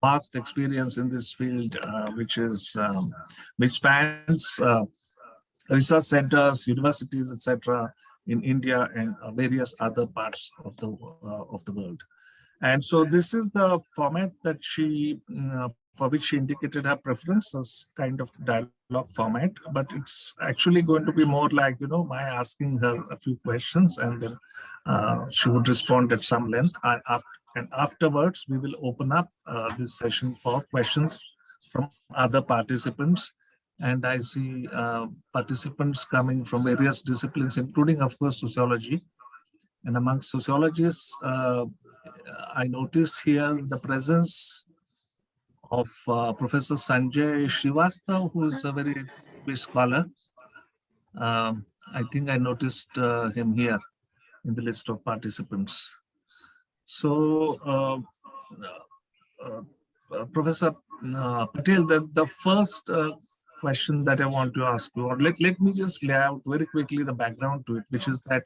vast experience in this field, which spans research centers, universities, etc., in India and various other parts of the world. And so this is the format that for which she indicated her preference as kind of dialogue format, but it's actually going to be more like, my asking her a few questions, and then she would respond at some length. And afterwards, we will open up this session for questions from other participants. And I see participants coming from various disciplines, including, of course, sociology. And amongst sociologists, I notice here the presence of Professor Sanjay Shivastha, who is a very big scholar. I think I noticed him here in the list of participants. So, Professor Patel, the first question that I want to ask you, or let me just lay out very quickly the background to it, which is that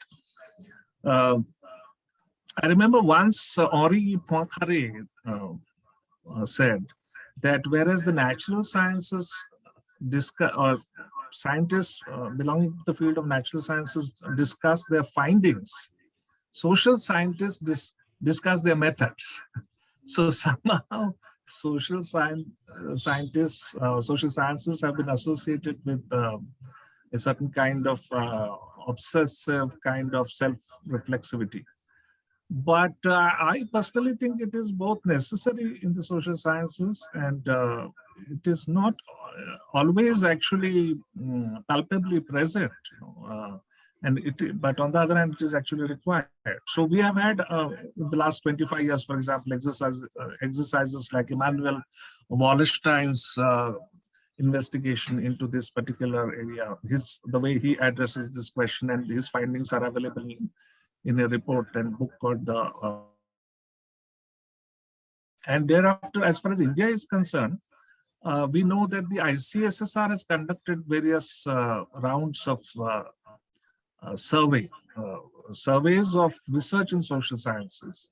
I remember once Henri Poincaré said that whereas the natural sciences or scientists belonging to the field of natural sciences discuss their findings, social scientists discuss their methods. So somehow social scientists, social sciences have been associated with a certain kind of obsessive kind of self-reflexivity. But I personally think it is both necessary in the social sciences, and it is not always actually palpably present. But on the other hand, it is actually required. So we have had in the last 25 years, for example, exercises like Immanuel Wallerstein's investigation into this particular area. The way he addresses this question, and his findings are available in a report and book called and thereafter, as far as India is concerned, we know that the ICSSR has conducted various rounds of surveys of research in social sciences,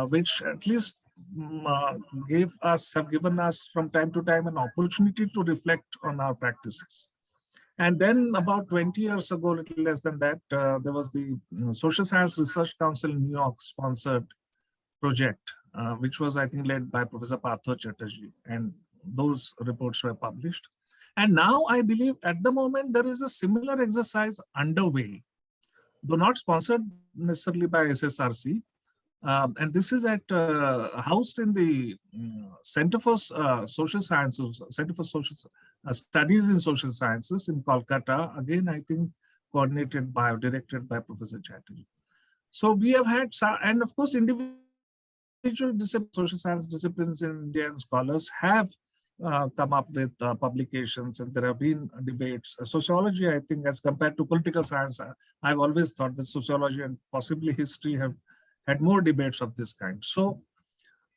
which at least have given us from time to time an opportunity to reflect on our practices. And then about 20 years ago, a little less than that, there was the Social Science Research Council in New York sponsored project, which was, I think, led by Professor Partha Chatterjee. And those reports were published. And now I believe at the moment there is a similar exercise underway, though not sponsored necessarily by SSRC. And this is housed in the Center for Social Sciences, Center for Social Studies in Social Sciences in Kolkata. Again, I think directed by Professor Chatterjee. So we have had, and of course, individual social science disciplines in Indian scholars have come up with publications, and there have been debates. Sociology, I think, as compared to political science, I've always thought that sociology and possibly history have had more debates of this kind. So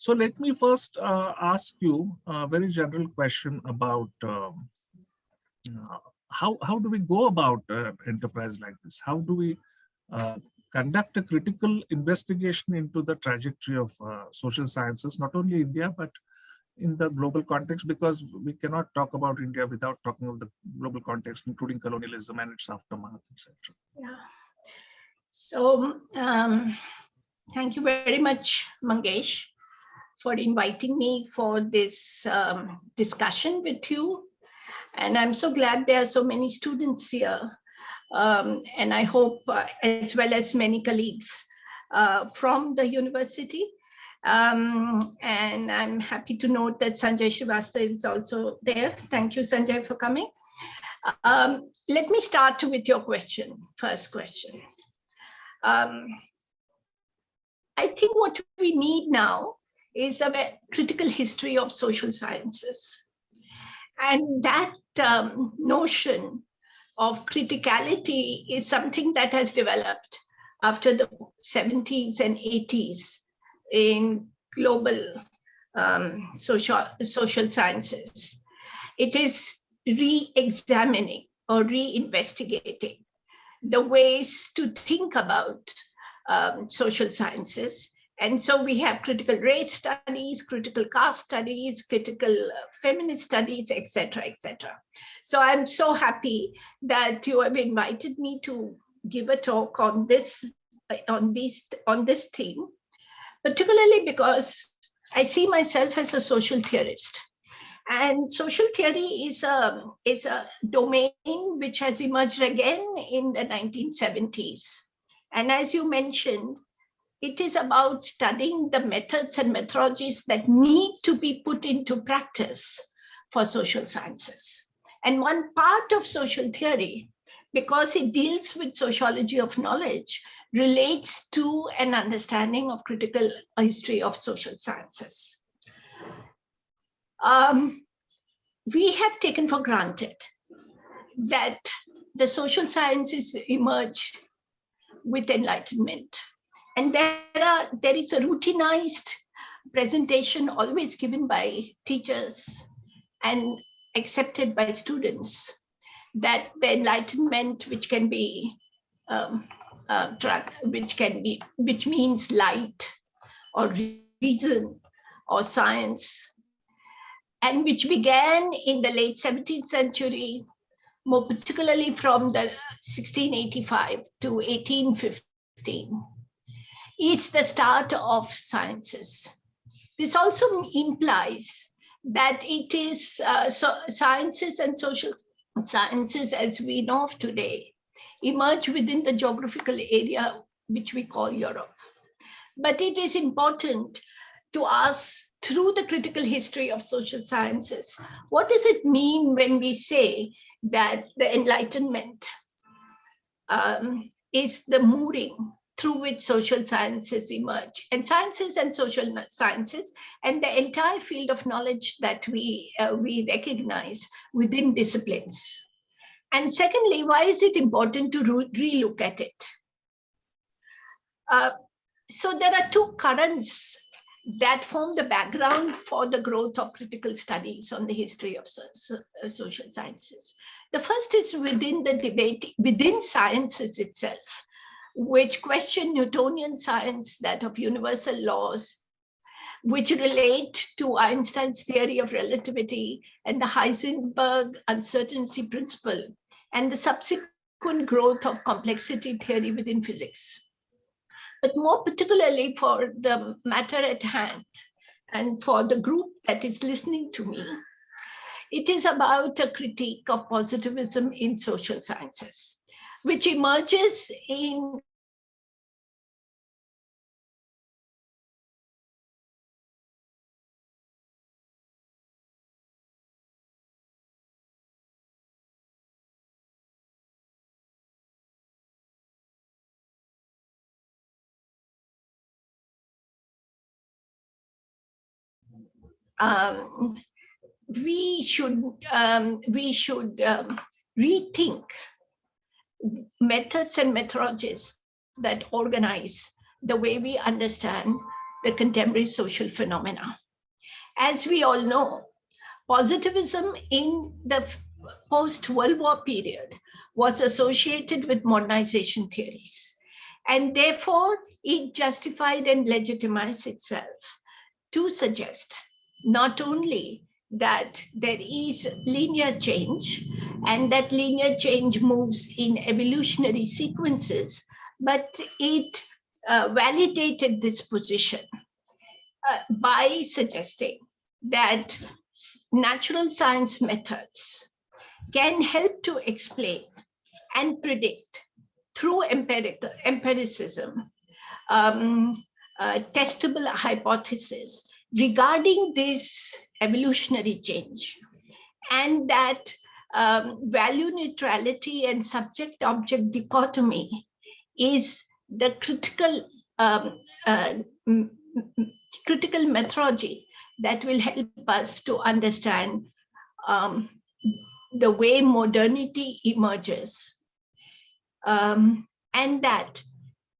let me first ask you a very general question about how do we go about enterprise like this? How do we conduct a critical investigation into the trajectory of social sciences, not only India, but in the global context, because we cannot talk about India without talking of the global context, including colonialism and its aftermath, etc. Yeah. So thank you very much, Mangesh, for inviting me for this discussion with you. And I'm so glad there are so many students here. And I hope as well as many colleagues from the university. And I'm happy to note that Sanjay Shivastha is also there. Thank you, Sanjay, for coming. Let me start with your first question. I think what we need now is a critical history of social sciences. And that notion of criticality is something that has developed after the 70s and 80s in global social sciences. It is re-examining or re-investigating the ways to think about social sciences And so we have critical race studies, critical caste studies, critical feminist studies, etc., etc. So I'm so happy that you have invited me to give a talk on this theme, particularly because I see myself as a social theorist. And social theory is a domain which has emerged again in the 1970s. And as you mentioned, it is about studying the methods and methodologies that need to be put into practice for social sciences. And one part of social theory, because it deals with sociology of knowledge, relates to an understanding of critical history of social sciences. We have taken for granted that the social sciences emerge with enlightenment. And there is a routinized presentation always given by teachers and accepted by students that the enlightenment, which means light or reason or science, and which began in the late 17th century, more particularly from the 1685 to 1815, is the start of sciences. This also implies that it is sciences and social sciences as we know of today emerge within the geographical area which we call Europe. But it is important to ask, through the critical history of social sciences, what does it mean when we say that the Enlightenment is the mooring through which social sciences emerge, and sciences and social sciences, and the entire field of knowledge that we recognize within disciplines. And secondly, why is it important to relook at it? So there are two currents that form the background for the growth of critical studies on the history of social sciences. The first is within the debate, within sciences itself, which question Newtonian science, that of universal laws, which relate to Einstein's theory of relativity and the Heisenberg uncertainty principle, and the subsequent growth of complexity theory within physics. But more particularly for the matter at hand and for the group that is listening to me, it is about a critique of positivism in social sciences, which emerges in we should rethink methods and methodologies that organize the way we understand the contemporary social phenomena. As we all know, positivism in the post-World War period was associated with modernization theories, and therefore it justified and legitimized itself to suggest not only that there is linear change and that linear change moves in evolutionary sequences, but it validated this position by suggesting that natural science methods can help to explain and predict through empiricism, testable hypothesis regarding this evolutionary change, and that value neutrality and subject-object dichotomy is the critical methodology that will help us to understand the way modernity emerges, and that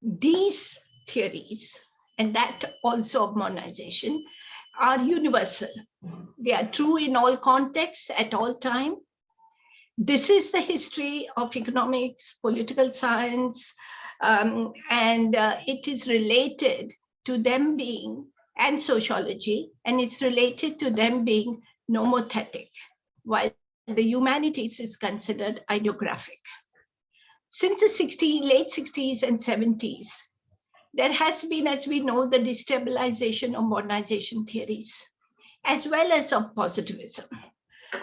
these theories, and that also of modernization, are universal. They are true in all contexts at all time. This is the history of economics, political science, and it is related to them being, and sociology, and it's related to them being nomothetic, while the humanities is considered ideographic. Since the late 60s and 70s, there has been, as we know, the destabilization of modernization theories, as well as of positivism,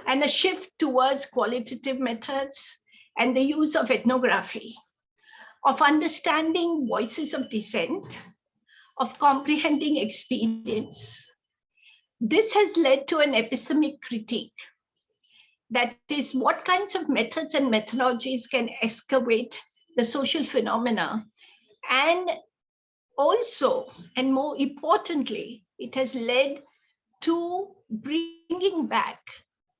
and a shift towards qualitative methods and the use of ethnography, of understanding voices of dissent, of comprehending experience. This has led to an epistemic critique. That is, what kinds of methods and methodologies can excavate the social phenomena, and also, and more importantly, it has led to bringing back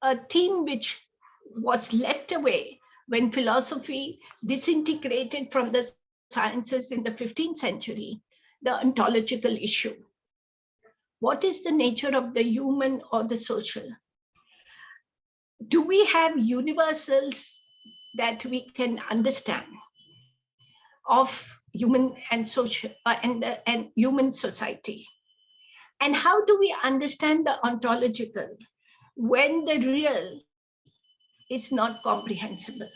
a theme which was left away when philosophy disintegrated from the sciences in the 15th century, the ontological issue. What is the nature of the human or the social? Do we have universals that we can understand of human and social and human society? And how do we understand the ontological when the real is not comprehensible?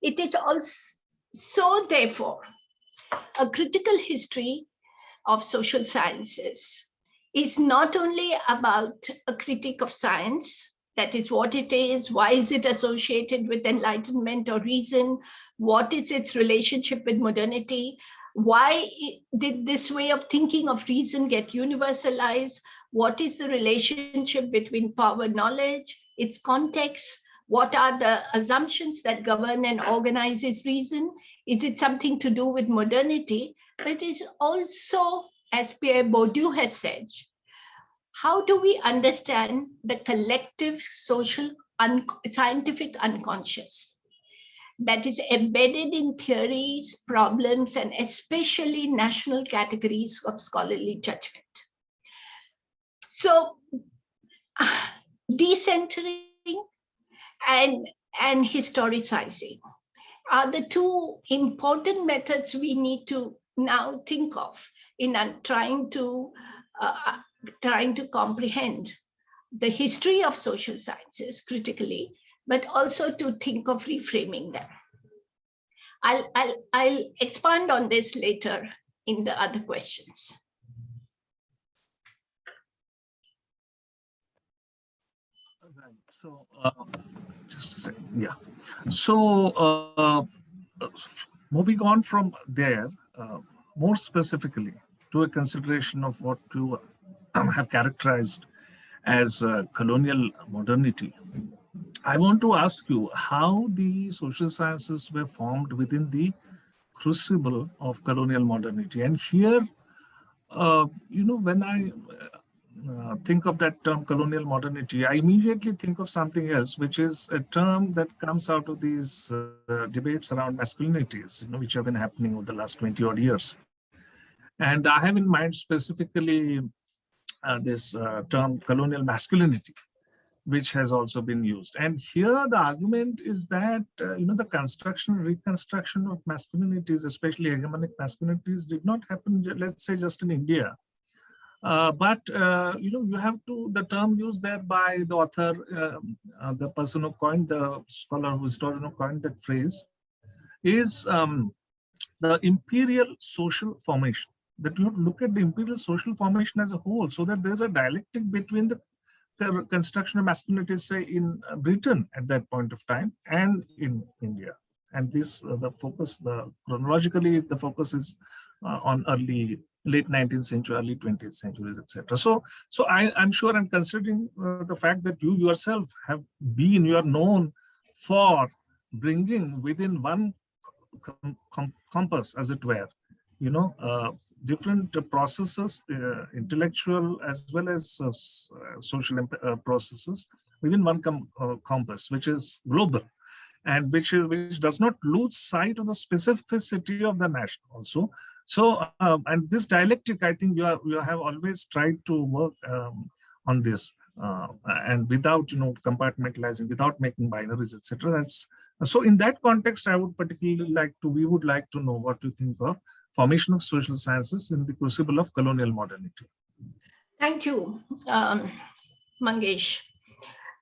It is also, therefore, a critical history of social sciences is not only about a critique of science, that is what it is, why is it associated with enlightenment or reason, what is its relationship with modernity, why did this way of thinking of reason get universalized, what is the relationship between power, knowledge, its context, what are the assumptions that govern and organizes reason, is it something to do with modernity, but it is also, as Pierre Bourdieu has said, how do we understand the collective social scientific unconscious that is embedded in theories, problems, and especially national categories of scholarly judgment? So decentering and historicizing are the two important methods we need to now think of in trying to comprehend the history of social sciences critically, but also to think of reframing them. I'll expand on this later in the other questions. So, just a second. Yeah. So, moving on from there, more specifically to a consideration of what you have characterized as colonial modernity, I want to ask you how the social sciences were formed within the crucible of colonial modernity. And here, when I think of that term colonial modernity, I immediately think of something else, which is a term that comes out of these debates around masculinities, which have been happening over the last 20 odd years. And I have in mind specifically this term colonial masculinity, which has also been used. And here the argument is that, the construction, reconstruction of masculinities, especially hegemonic masculinities, did not happen, let's say, just in India. But you have to, the term used there by the author, the person who coined, the scholar, historian who coined that phrase, is the imperial social formation. That you look at the imperial social formation as a whole, so that there's a dialectic between the construction of masculinity, say, in Britain at that point of time and in India. And this, the focus, chronologically, the focus is on late 19th century, early 20th centuries, etc. So I'm sure, and considering the fact that you yourself you are known for bringing within one compass, as it were, different processes, intellectual as well as social processes within one compass, which is global, and which does not lose sight of the specificity of the national also. So, and this dialectic, I think you have always tried to work on this, and without compartmentalizing, without making binaries, etc. So in that context, I would particularly we would like to know what you think of Formation of Social Sciences in the Crucible of Colonial Modernity. Thank you, Mangesh.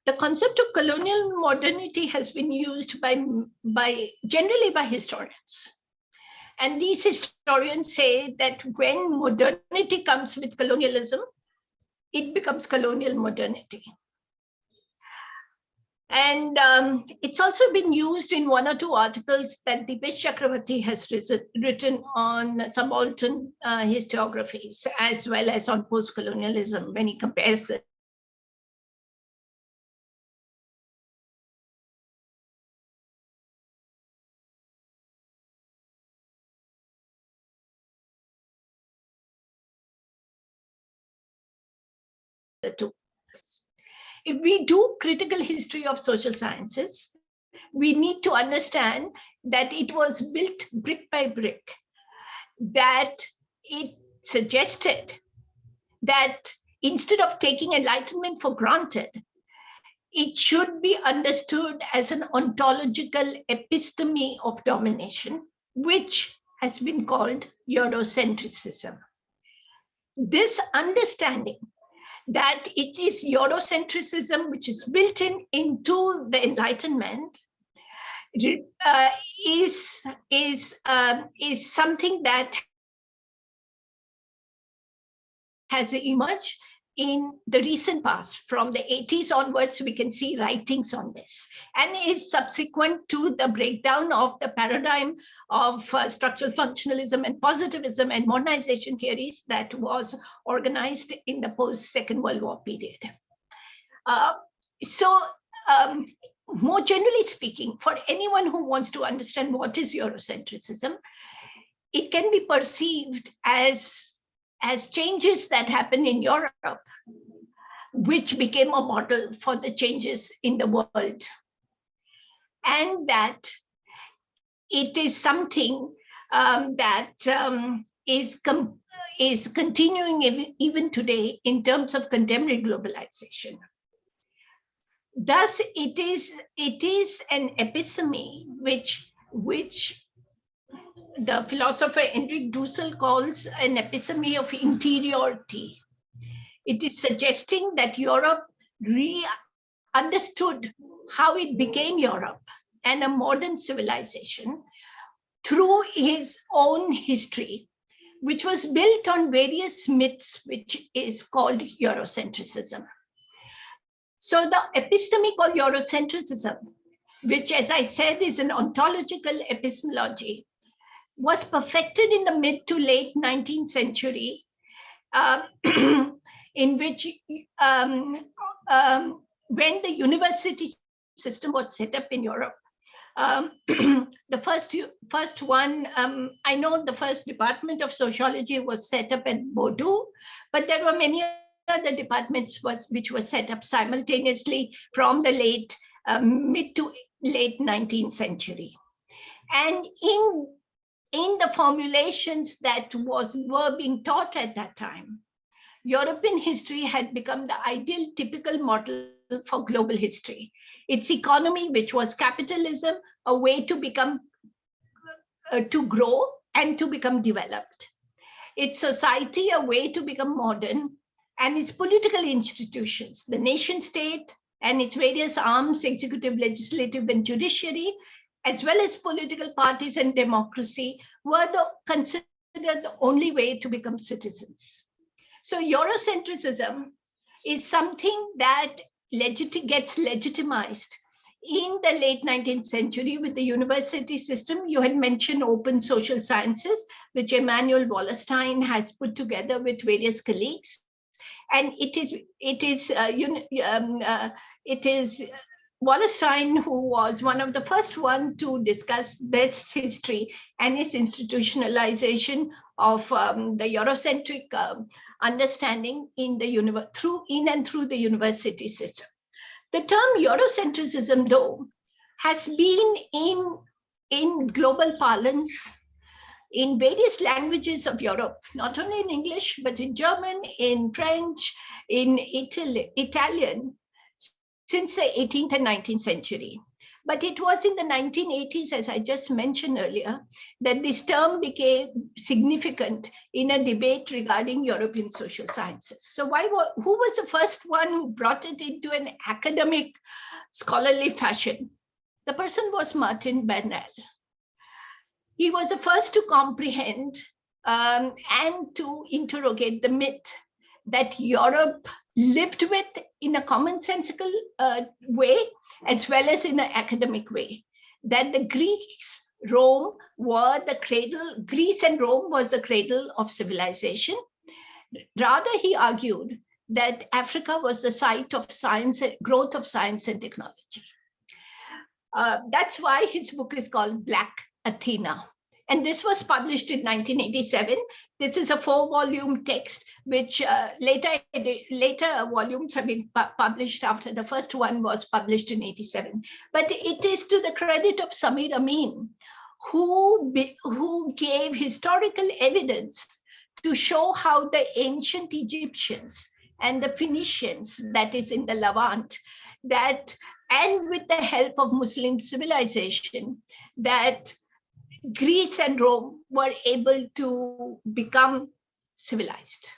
The concept of colonial modernity has been used generally by historians. And these historians say that when modernity comes with colonialism, it becomes colonial modernity. And it's also been used in one or two articles that Dipesh Chakravarty has written on subaltern historiographies, as well as on post-colonialism, when he compares the two. If we do critical history of social sciences, we need to understand that it was built brick by brick, that it suggested that instead of taking enlightenment for granted, it should be understood as an ontological episteme of domination, which has been called Eurocentrism. This understanding that it is Eurocentrism which is built into the Enlightenment is something that has emerged in the recent past. From the 80s onwards, we can see writings on this, and is subsequent to the breakdown of the paradigm of structural functionalism and positivism and modernization theories that was organized in the post-Second World War period. More generally speaking, for anyone who wants to understand what is Eurocentrism, it can be perceived as changes that happen in Europe, which became a model for the changes in the world. And that it is something that is continuing even today in terms of contemporary globalization. Thus, it is an episteme which the philosopher Enric Dussel calls an episteme of interiority. It is suggesting that Europe understood how it became Europe and a modern civilization through his own history, which was built on various myths, which is called Eurocentrism. So the epistemical Eurocentrism, which, as I said, is an ontological epistemology, was perfected in the mid to late 19th century, in which when the university system was set up in Europe, the first one, I know the first department of sociology was set up at Bordeaux, but there were many other departments which were set up simultaneously from the mid to late 19th century. And in the formulations that were being taught at that time, European history had become the ideal typical model for global history. Its economy, which was capitalism, a way to grow and to become developed. Its society, a way to become modern, and its political institutions, the nation state and its various arms, executive, legislative, and judiciary, as well as political parties and democracy, were considered the only way to become citizens. So Eurocentrism is something that gets legitimized in the late 19th century with the university system. You had mentioned open social sciences, which Emanuel Wallerstein has put together with various colleagues. And it is Wallerstein who was one of the first one to discuss this history and its institutionalization of the Eurocentric understanding in through the university system. The term Eurocentrism, though, has been in global parlance in various languages of Europe, not only in English, but in German, in French, in Italian, since the 18th and 19th century. But it was in the 1980s, as I just mentioned earlier, that this term became significant in a debate regarding European social sciences. So who was the first one who brought it into an academic, scholarly fashion? The person was Martin Bernal. He was the first to comprehend and to interrogate the myth that Europe lived with in a commonsensical way, as well as in an academic way, that the Greece and Rome was the cradle of civilization. Rather, he argued that Africa was the site of science, growth of science and technology. That's why his book is called Black Athena. And this was published in 1987. This is a 4-volume text, which later volumes have been published after. The first one was published in 87. But it is to the credit of Samir Amin, who gave historical evidence to show how the ancient Egyptians and the Phoenicians, that is in the Levant, and with the help of Muslim civilization, that Greece and Rome were able to become civilized.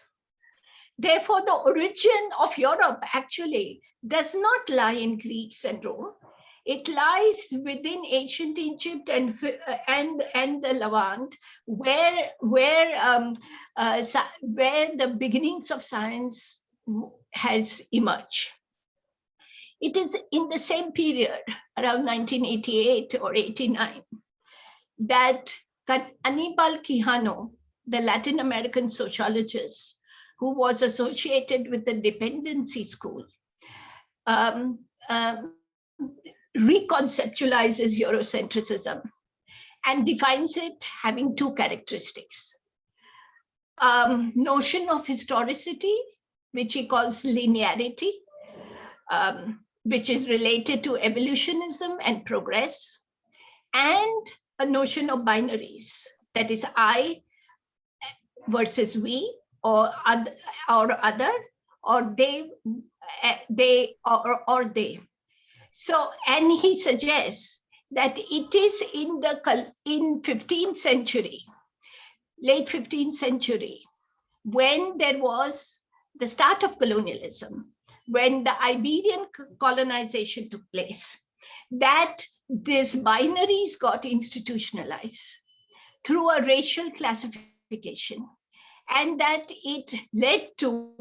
Therefore, the origin of Europe actually does not lie in Greece and Rome. It lies within ancient Egypt and the Levant, where the beginnings of science has emerged. It is in the same period, around 1988 or 89, that Aníbal Quijano, the Latin American sociologist who was associated with the dependency school, reconceptualizes Eurocentrism and defines it having 2 characteristics. Notion of historicity, which he calls linearity, which is related to evolutionism and progress, and a notion of binaries, that is I versus we, or other, or they or they. So, and he suggests that it is in 15th century, late 15th century, when there was the start of colonialism, when the Iberian colonization took place, that these binaries got institutionalized through a racial classification, and that it led to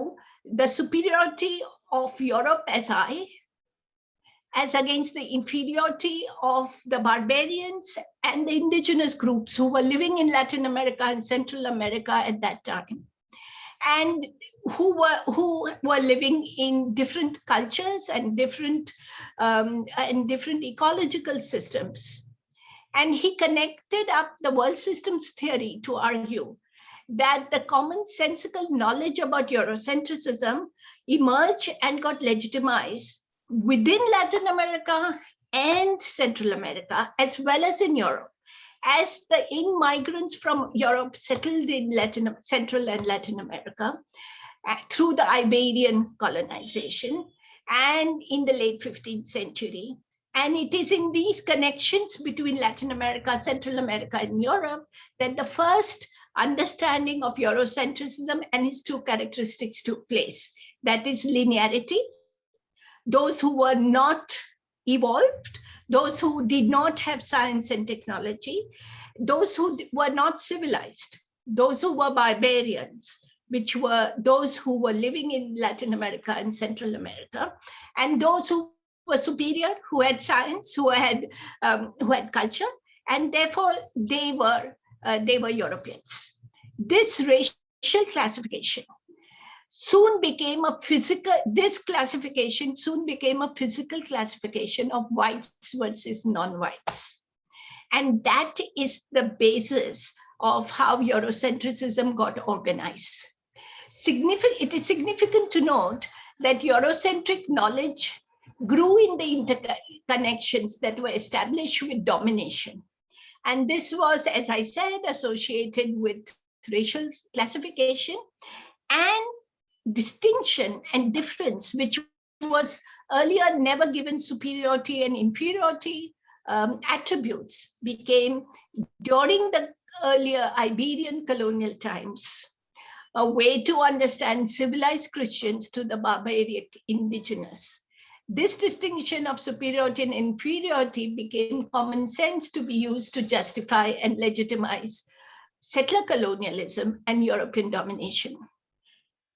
the superiority of Europe as against the inferiority of the barbarians and the indigenous groups who were living in Latin America and Central America at that time, and who were living in different cultures and different ecological systems. And he connected up the world systems theory to argue that the commonsensical knowledge about Eurocentrism emerged and got legitimized within Latin America and Central America, as well as in Europe, as the migrants from Europe settled in Central and Latin America through the Iberian colonization and in the late 15th century. And it is in these connections between Latin America, Central America, and Europe that the first understanding of Eurocentrism and its 2 characteristics took place. That is linearity, those who were not evolved, those who did not have science and technology, those who were not civilized, those who were barbarians, which were those who were living in Latin America and Central America, and those who were superior, who had science, who had culture, and therefore they were Europeans. This racial classification soon became a physical classification of whites versus non-whites. And that is the basis of how Eurocentrism got organized. It is significant to note that Eurocentric knowledge grew in the interconnections that were established with domination. And this was, as I said, associated with racial classification and distinction and difference, which was earlier never given superiority and inferiority, attributes became, during the earlier Iberian colonial times, a way to understand civilized Christians to the barbaric indigenous. This distinction of superiority and inferiority became common sense to be used to justify and legitimize settler colonialism and European domination.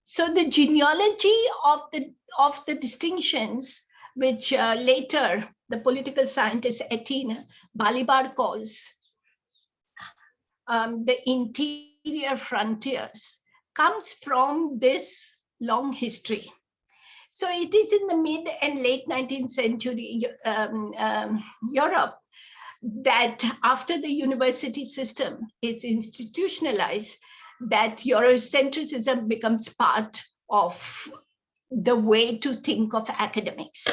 So the genealogy of the distinctions, which later the political scientist Etienne Balibar calls the interior frontiers, comes from this long history. So it is in the mid and late 19th century Europe that, after the university system is institutionalized, that Eurocentrism becomes part of the way to think of academics.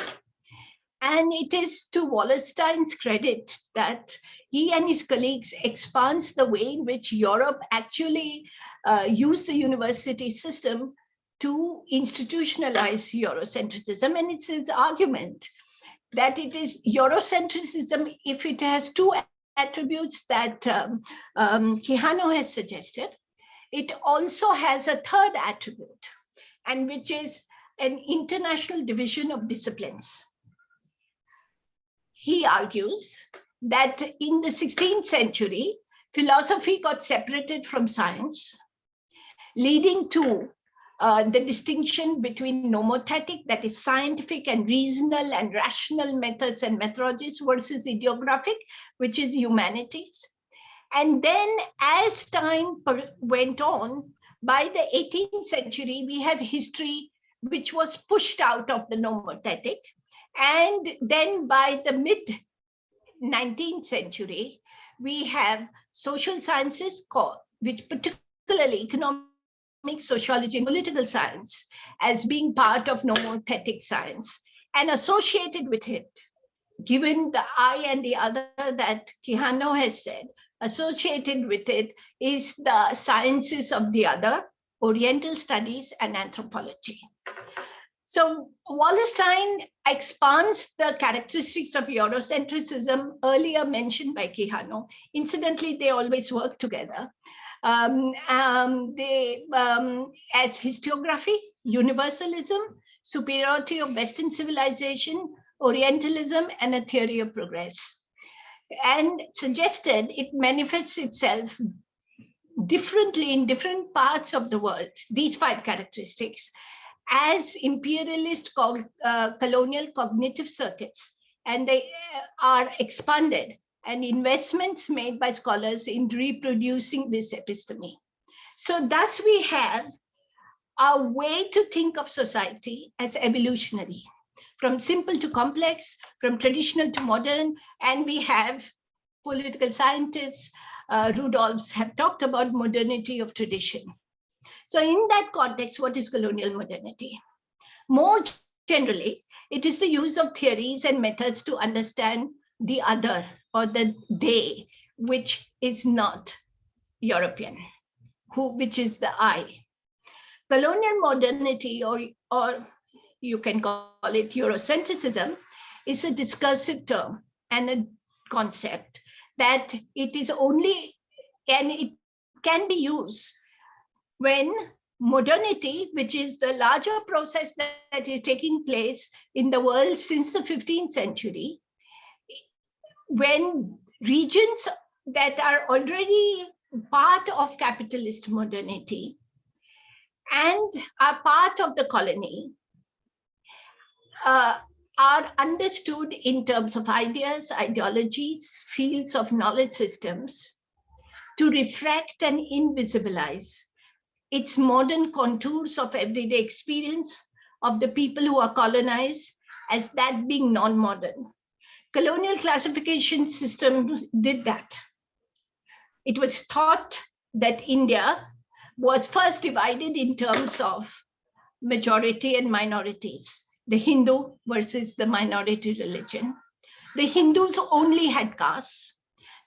And it is to Wallerstein's credit that he and his colleagues expands the way in which Europe actually used the university system to institutionalize Eurocentrism. And it's his argument that it is Eurocentrism, if it has two attributes that Quijano has suggested, it also has a third attribute, and which is an international division of disciplines. He argues that in the 16th century, philosophy got separated from science, leading to the distinction between nomothetic, that is scientific and reasonable and rational methods and methodologies, versus ideographic, which is humanities. And then as time went on, by the 18th century, we have history which was pushed out of the nomothetic. And then by the mid 19th century, we have social sciences, which particularly economic, sociology, and political science, as being part of nomothetic science. And associated with it, given the I and the other that Quijano has said, associated with it is the sciences of the other, Oriental studies and anthropology. So Wallerstein expands the characteristics of Eurocentrism earlier mentioned by Quijano. Incidentally, they always work together. As historiography, universalism, superiority of Western civilization, Orientalism, and a theory of progress. And suggested it manifests itself differently in different parts of the world, these five characteristics, as imperialist colonial cognitive circuits, and they are expanded, and investments made by scholars in reproducing this episteme. So thus we have a way to think of society as evolutionary, from simple to complex, from traditional to modern, and we have political scientists, Rudolphs have talked about modernity of tradition. So in that context, what is colonial modernity? More generally, it is the use of theories and methods to understand the other, or the they, which is not European, which is the I. Colonial modernity, or you can call it Eurocentrism, is a discursive term and a concept that it is only, and it can be used when modernity, which is the larger process that is taking place in the world since the 15th century, when regions that are already part of capitalist modernity and are part of the colony are understood in terms of ideas, ideologies, fields of knowledge systems, to refract and invisibilize its modern contours of everyday experience of the people who are colonized, as that being non-modern. Colonial classification system did that. It was thought that India was first divided in terms of majority and minorities, the Hindu versus the minority religion. The Hindus only had castes.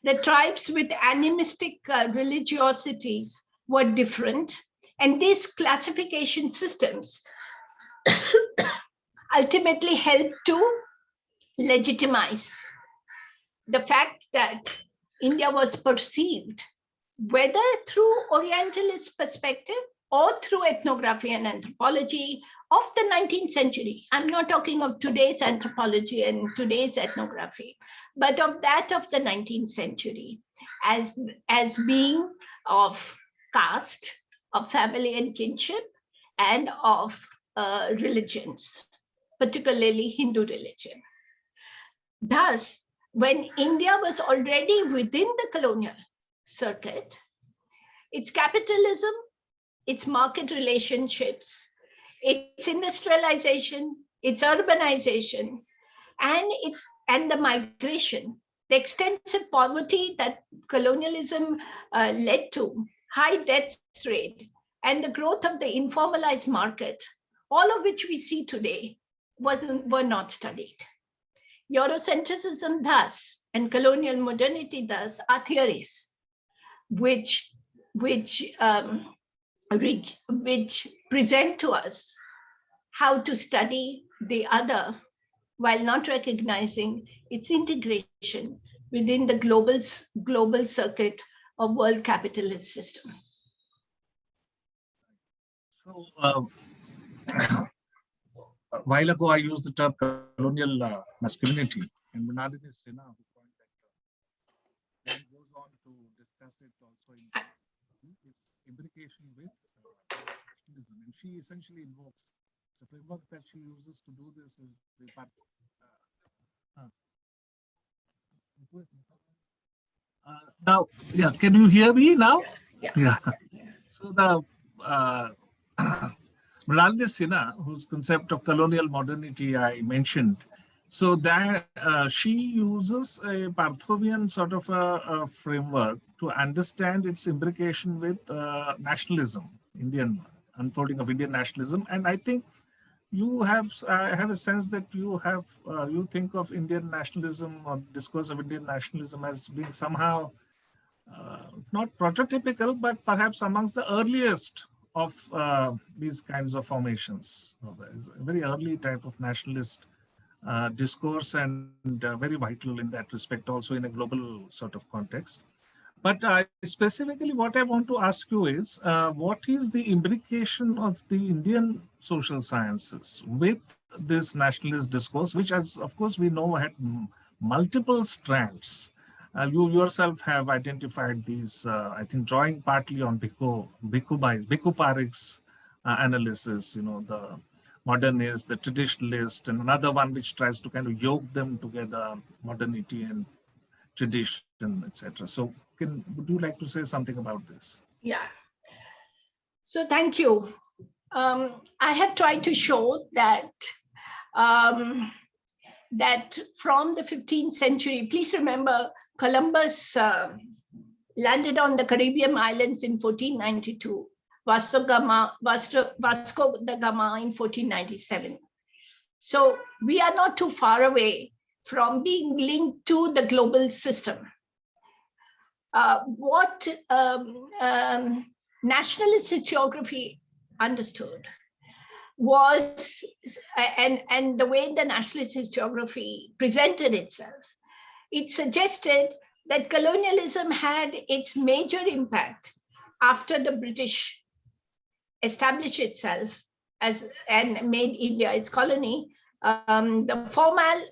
The tribes with animistic religiosities were different. And these classification systems ultimately helped to legitimize the fact that India was perceived, whether through Orientalist perspective or through ethnography and anthropology of the 19th century. I'm not talking of today's anthropology and today's ethnography, but of that of the 19th century as being of caste, of family and kinship, and of religions, particularly Hindu religion. Thus, when India was already within the colonial circuit, its capitalism, its market relationships, its industrialization, its urbanization, and the migration, the extensive poverty that colonialism led to, high death rate, and the growth of the informalized market, all of which we see today, were not studied. Eurocentrism thus, and colonial modernity thus, are theories which present to us how to study the other while not recognizing its integration within the global circuit of world capitalist system. So, a while ago, I used the term colonial masculinity, and Mrinalini Sinha, who coined that term, then goes on to discuss it also in imbrication with nationalism. And she essentially invokes the framework that she uses to do this is the now, yeah, can you hear me now? Yeah. So the Mrinalini Sinha, whose concept of colonial modernity I mentioned, so that she uses a Parthovian sort of a framework to understand its imbrication with nationalism, Indian unfolding of Indian nationalism. And I think you have, I have a sense that you have, you think of Indian nationalism or discourse of Indian nationalism as being somehow, not prototypical, but perhaps amongst the earliest of these kinds of formations. A very early type of nationalist discourse, and very vital in that respect also in a global sort of context. But specifically what I want to ask you is, what is the imbrication of the Indian social sciences with this nationalist discourse, which, as of course we know, had multiple strands. You yourself have identified these, I think, drawing partly on Bhikkhu Parikh's analysis, you know, the modernist, the traditionalist, and another one which tries to kind of yoke them together, modernity and tradition, etc. So would you like to say something about this? Yeah. So thank you. I have tried to show that that from the 15th century, please remember Columbus landed on the Caribbean islands in 1492, Vasco da Gama in 1497. So we are not too far away from being linked to the global system. What nationalist historiography understood was, and the way the nationalist historiography presented itself, it suggested that colonialism had its major impact after the British established itself as and made India its colony. The formal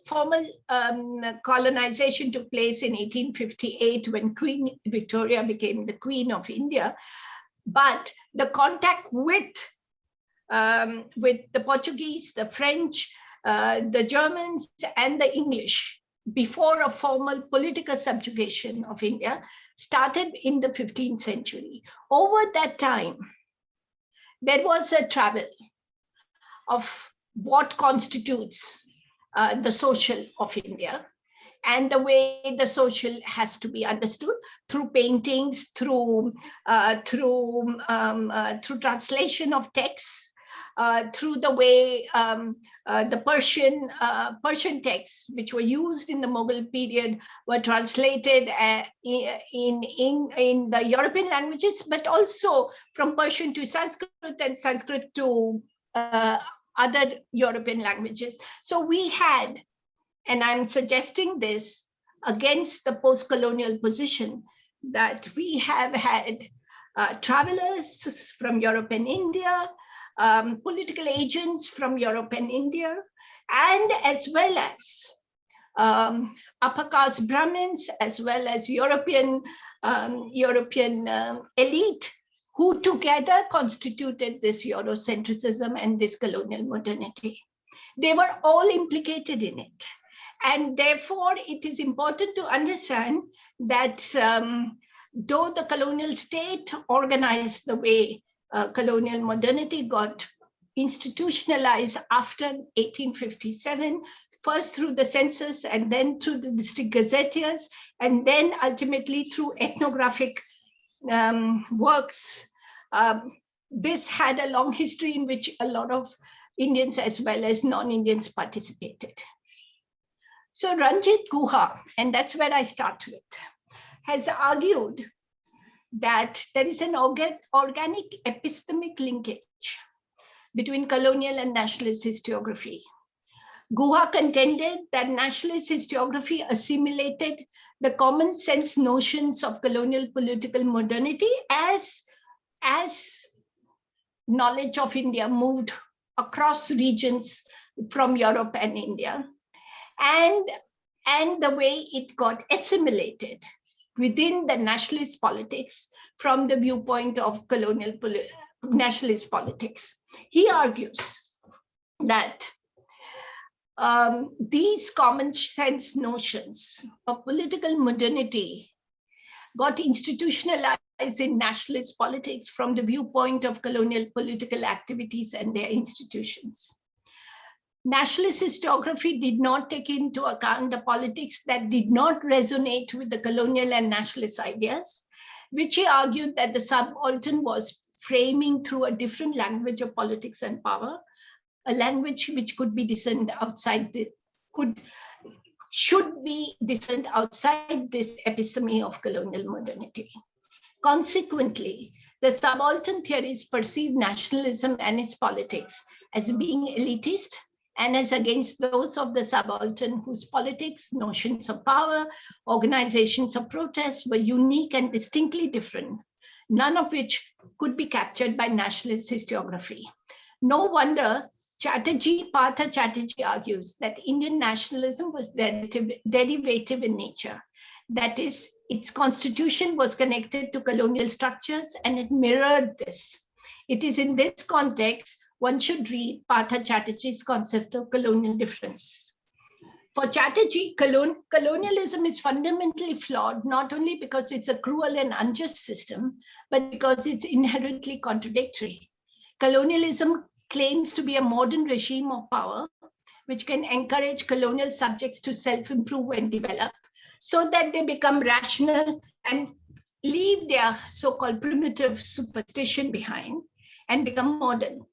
colonization took place in 1858 when Queen Victoria became the Queen of India. But the contact with the Portuguese, the French, the Germans, and the English before a formal political subjugation of India started in the 15th century. Over that time, there was a travel of what constitutes the social of India, and the way the social has to be understood through paintings, through translation of texts, through the way the Persian texts, which were used in the Mughal period, were translated in the European languages, but also from Persian to Sanskrit and Sanskrit to other European languages. So we had, and I'm suggesting this, against the post-colonial position that we have had travelers from Europe and India, political agents from Europe and India, and as well as upper caste Brahmins, as well as European elite, who together constituted this Eurocentrism and this colonial modernity. They were all implicated in it. And therefore, it is important to understand that though the colonial state organized the way colonial modernity got institutionalized after 1857, first through the census and then through the district gazetteers, and then ultimately through ethnographic works. This had a long history in which a lot of Indians as well as non-Indians participated. So Ranjit Guha, and that's where I start with, has argued that there is an organic epistemic linkage between colonial and nationalist historiography. Guha contended that nationalist historiography assimilated the common sense notions of colonial political modernity as knowledge of India moved across regions from Europe and India, and the way it got assimilated within the nationalist politics from the viewpoint of colonial nationalist politics. He argues that these common sense notions of political modernity got institutionalized in nationalist politics from the viewpoint of colonial political activities and their institutions. Nationalist historiography did not take into account the politics that did not resonate with the colonial and nationalist ideas, which he argued that the subaltern was framing through a different language of politics and power, a language which could be discerned outside should be discerned outside this episteme of colonial modernity. Consequently, the subaltern theories perceive nationalism and its politics as being elitist and as against those of the subaltern whose politics, notions of power, organizations of protest were unique and distinctly different, none of which could be captured by nationalist historiography. No wonder Partha Chatterjee argues that Indian nationalism was derivative in nature. That is, its constitution was connected to colonial structures and it mirrored this. It is in this context one should read Partha Chatterjee's concept of colonial difference. For Chatterjee, colonialism is fundamentally flawed, not only because it's a cruel and unjust system, but because it's inherently contradictory. Colonialism claims to be a modern regime of power, which can encourage colonial subjects to self-improve and develop so that they become rational and leave their so-called primitive superstition behind and become modern.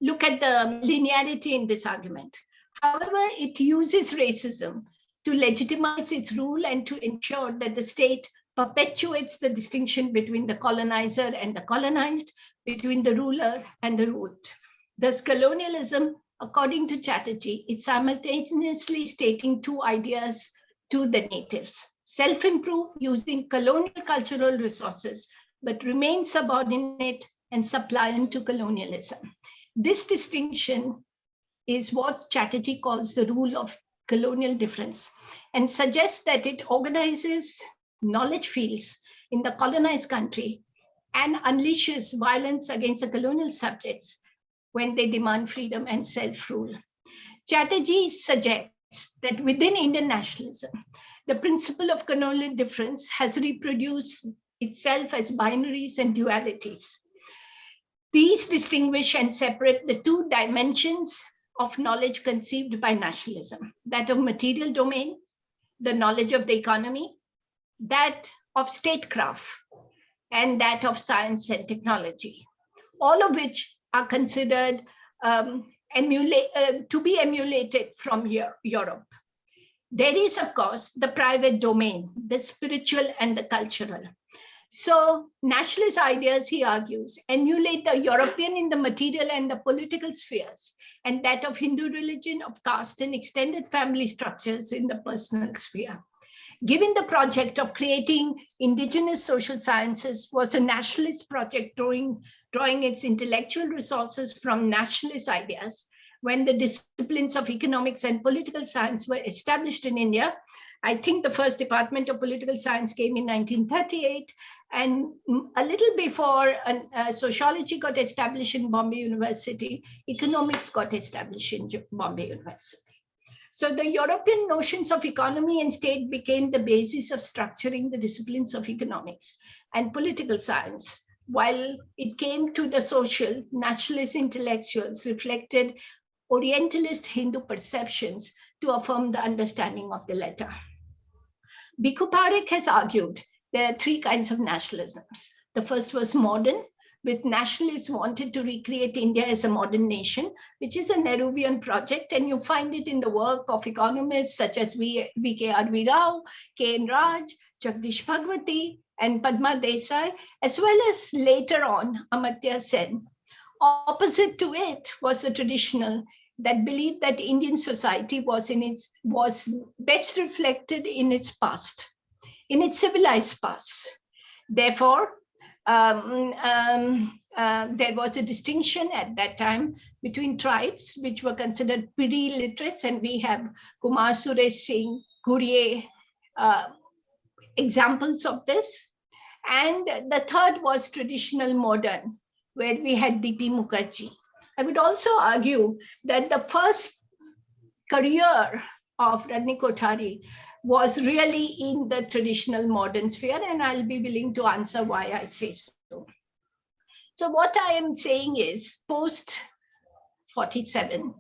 Look at the linearity in this argument. However, it uses racism to legitimize its rule and to ensure that the state perpetuates the distinction between the colonizer and the colonized, between the ruler and the ruled. Thus, colonialism, according to Chatterjee, is simultaneously stating two ideas to the natives: self-improve using colonial cultural resources, but remain subordinate and suppliant to colonialism. This distinction is what Chatterjee calls the rule of colonial difference and suggests that it organizes knowledge fields in the colonized country and unleashes violence against the colonial subjects when they demand freedom and self-rule. Chatterjee suggests that within Indian nationalism, the principle of colonial difference has reproduced itself as binaries and dualities. These distinguish and separate the two dimensions of knowledge conceived by nationalism: that of material domain, the knowledge of the economy, that of statecraft, and that of science and technology, all of which are considered to be emulated from Europe. There is, of course, the private domain, the spiritual and the cultural. So nationalist ideas, he argues, emulate the European in the material and the political spheres, and that of Hindu religion, of caste and extended family structures in the personal sphere. given the project of creating indigenous social sciences was a nationalist project drawing its intellectual resources from nationalist ideas. When the disciplines of economics and political science were established in India, I think the first department of political science came in 1938, and a little before sociology got established in Bombay University, economics got established in Bombay University. So the European notions of economy and state became the basis of structuring the disciplines of economics and political science, while it came to the social, nationalist intellectuals reflected Orientalist Hindu perceptions to affirm the understanding of the latter. Bhikkhu Parekh has argued there are three kinds of nationalisms. The first was modern, with nationalists wanted to recreate India as a modern nation, which is a Nehruvian project, and you find it in the work of economists such as V.K. R.V. Rao, K.N. Raj, Jagdish Bhagwati, and Padma Desai, as well as later on Amartya Sen. Opposite to it was the traditional that believed that Indian society was best reflected in its past, in its civilized past. Therefore, there was a distinction at that time between tribes, which were considered pre-literates, and we have Kumar Suresh Singh, Gurye, examples of this. And the third was traditional modern, where we had D.P. Mukherjee. I would also argue that the first career of Rajni Kothari was really in the traditional modern sphere, and I'll be willing to answer why I say so. So what I am saying is, post 47,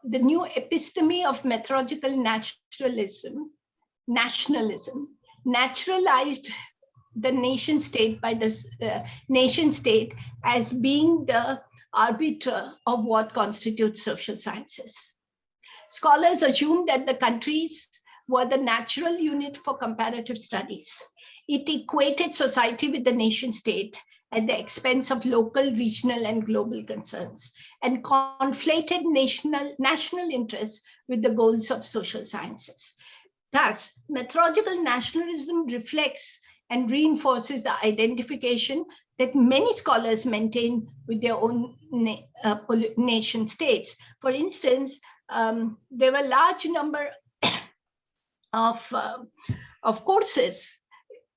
the new episteme of methodological nationalism naturalized the nation state by the nation state as being the arbiter of what constitutes social sciences. Scholars assumed that the countries were the natural unit for comparative studies. It equated society with the nation state at the expense of local, regional, and global concerns, and conflated national interests with the goals of social sciences. Thus, methodological nationalism reflects and reinforces the identification that many scholars maintain with their own nation states. For instance, there were a large number of courses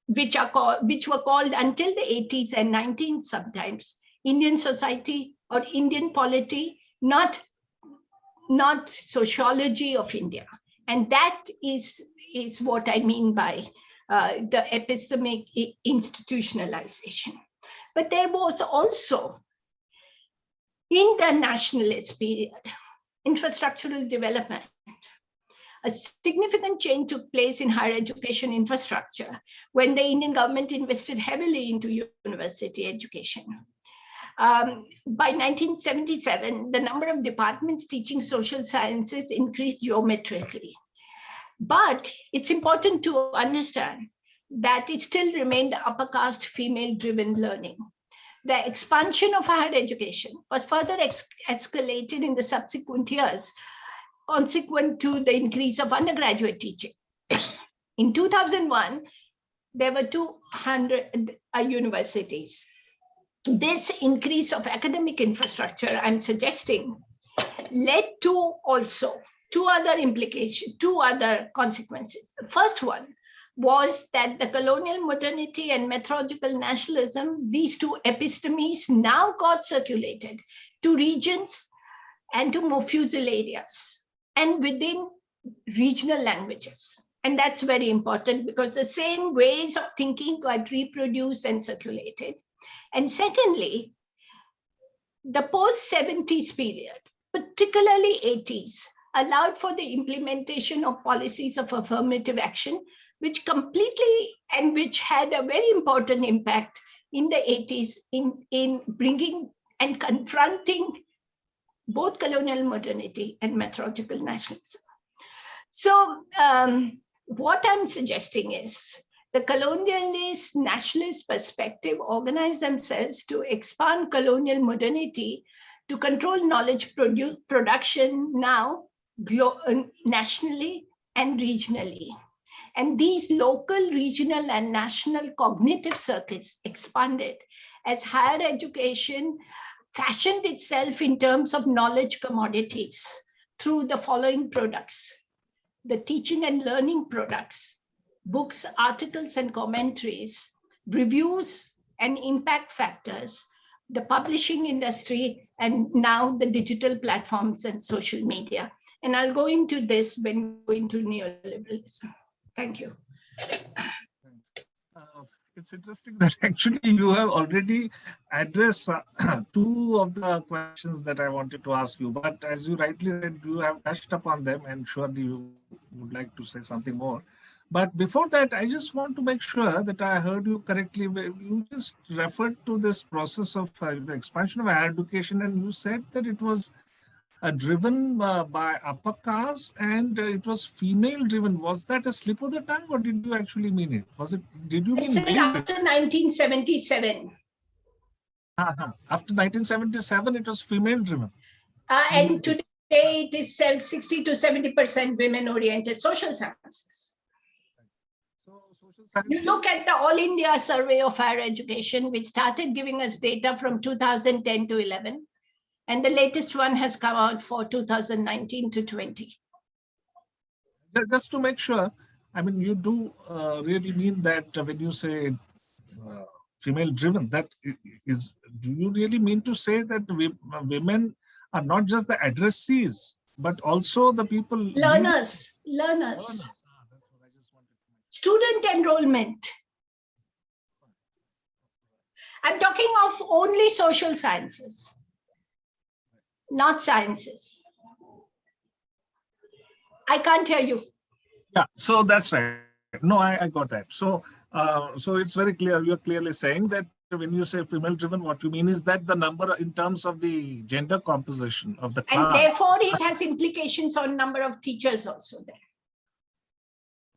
which were called until the 80s and 90s sometimes Indian society or Indian polity, not sociology of India. And that is what I mean by the epistemic institutionalization. But there was also, in the nationalist period, infrastructural development. A significant change took place in higher education infrastructure when the Indian government invested heavily into university education. By 1977, the number of departments teaching social sciences increased geometrically. But it's important to understand that it still remained upper caste female-driven learning. The expansion of higher education was further escalated in the subsequent years, consequent to the increase of undergraduate teaching. In 2001, there were 200 universities. This increase of academic infrastructure, I'm suggesting, led to also two other consequences. The first one was that the colonial modernity and methodological nationalism, these two epistemes now got circulated to regions and to more fusel areas and within regional languages. And that's very important because the same ways of thinking got reproduced and circulated. And secondly, the post-70s period, particularly 80s, allowed for the implementation of policies of affirmative action, which completely and which had a very important impact in the 80s in bringing and confronting both colonial modernity and methodological nationalism. So what I'm suggesting is the colonialist nationalist perspective organized themselves to expand colonial modernity to control knowledge production now nationally and regionally. And these local, regional, and national cognitive circuits expanded as higher education fashioned itself in terms of knowledge commodities through the following products: the teaching and learning products, books, articles, and commentaries, reviews and impact factors, the publishing industry, and now the digital platforms and social media. And I'll go into this when we go into neoliberalism. Thank you. It's interesting that actually you have already addressed two of the questions that I wanted to ask you, but as you rightly said, you have touched upon them and surely you would like to say something more. But before that, I just want to make sure that I heard you correctly. You just referred to this process of the expansion of higher education, and you said that it was driven by upper caste and it was female driven. Was that a slip of the tongue or did you actually mean it? Was it, did you mean male? After 1977. After 1977, it was female driven. And today it is 60 to 70% women oriented social sciences. So, social sciences. You look at the All India Survey of Higher Education, which started giving us data from 2010 to 11. And the latest one has come out for 2019 to 20. Just to make sure, I mean, you do really mean that when you say female driven, that is, do you really mean to say that women are not just the addressees, but also the people? Learners. Student enrollment. I'm talking of only social sciences, not sciences. I can't hear you. Yeah, so that's right. No, I got that. So, so it's very clear. You're clearly saying that when you say female-driven, what you mean is that the number in terms of the gender composition of the class. And therefore, it has implications on number of teachers also there.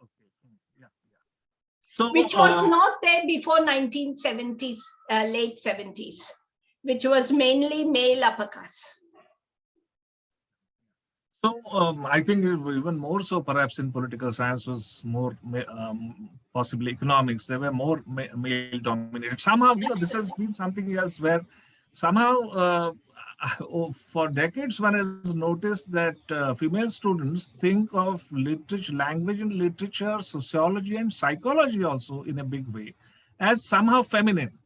Okay. Yeah. So, which was not there before 1970s, late 70s, which was mainly male upper caste. So I think even more so perhaps in political science was more possibly economics. There were more male dominated. Somehow, you know, this has been something else where somehow for decades one has noticed that female students think of literature, language and literature, sociology and psychology also in a big way as somehow feminine.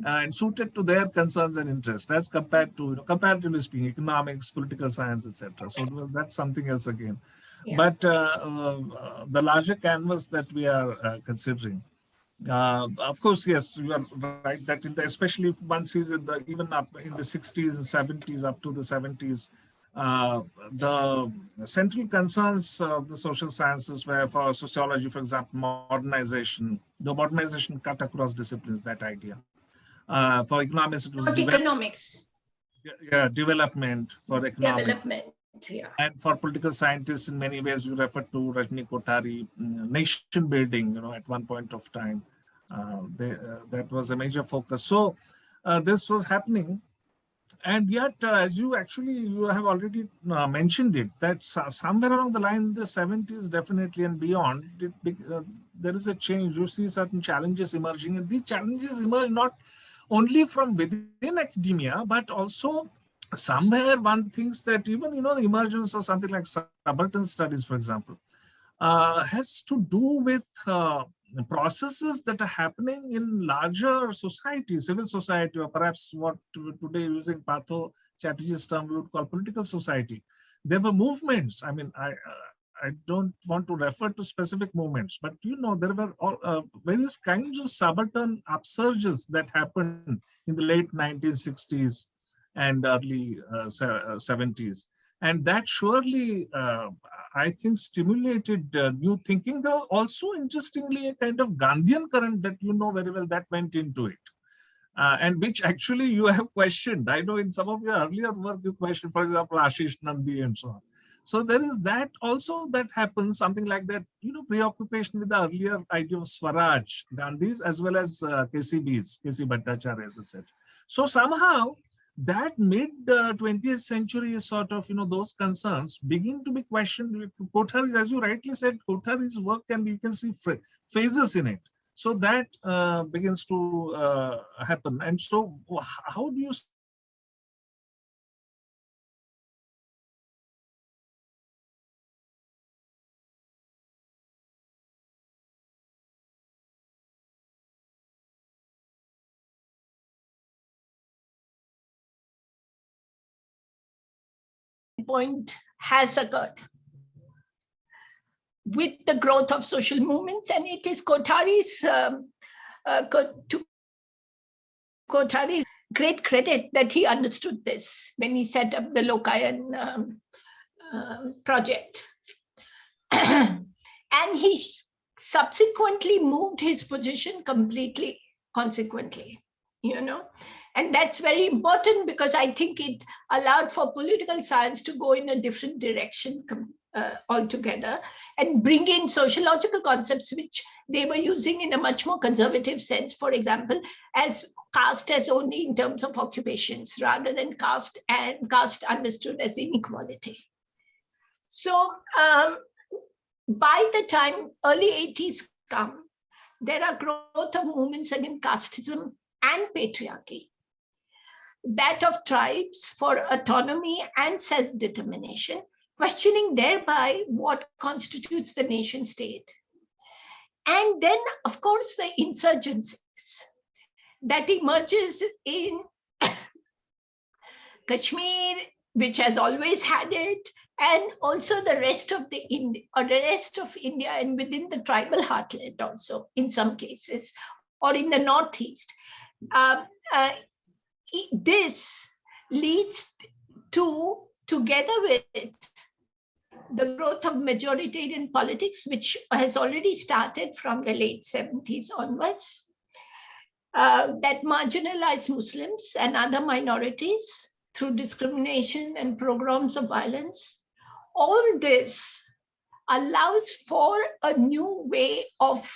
And suited to their concerns and interests as compared to, you know, comparatively speaking, economics, political science, etc. So that's something else again. Yeah. But the larger canvas that we are considering, of course, yes, you are right that in the, especially if one sees it even up in the 60s and 70s up to the 70s, the central concerns of the social sciences were for sociology, for example, modernization. The modernization cut across disciplines, that idea. For economics, it was economics. Yeah, development for economics. Development, yeah. And for political scientists, in many ways, you refer to Rajni Kothari, nation building, you know, at one point of time. That was a major focus. So this was happening. And yet, as you have already mentioned it, that somewhere along the line in the 70s, definitely and beyond, there is a change. You see certain challenges emerging, and these challenges emerge not only from within academia, but also somewhere one thinks that even, you know, the emergence of something like subaltern studies, for example, has to do with processes that are happening in larger society, civil society, or perhaps what today using Patho Chatterjee's term we would call political society. There were movements. I mean, I don't want to refer to specific movements, but you know, there were various kinds of subaltern upsurges that happened in the late 1960s and early 70s. And that surely, I think, stimulated new thinking. Though also, interestingly, a kind of Gandhian current that you know very well that went into it. And which actually you have questioned. I know in some of your earlier work you questioned, for example, Ashish Nandi and so on. So there is that also that happens, something like that, you know, preoccupation with the earlier idea of Swaraj, Gandhi's, as well as KCB's, KC Bhattacharya's, etc. So somehow that mid 20th century is sort of, those concerns begin to be questioned. Kothari's, as you rightly said, Kothari's work, and you can see phases in it. So that begins to happen. And so how do you point has occurred with the growth of social movements, and it is Kothari's Kothari's great credit that he understood this when he set up the Lokayan project. And he subsequently moved his position completely, consequently, and that's very important, because I think it allowed for political science to go in a different direction altogether and bring in sociological concepts which they were using in a much more conservative sense, for example, as caste as only in terms of occupations rather than caste, and caste understood as inequality. So by the time early 80s come, there are growth of movements against casteism and patriarchy, that of tribes for autonomy and self-determination, questioning thereby what constitutes the nation state. And then, of course, the insurgencies that emerges in Kashmir, which has always had it, and also the rest of India, and within the tribal heartland also in some cases, or in the Northeast. This leads to, together with the growth of majoritarian politics, which has already started from the late 70s onwards, that marginalize Muslims and other minorities through discrimination and pogroms of violence. All this allows for a new way of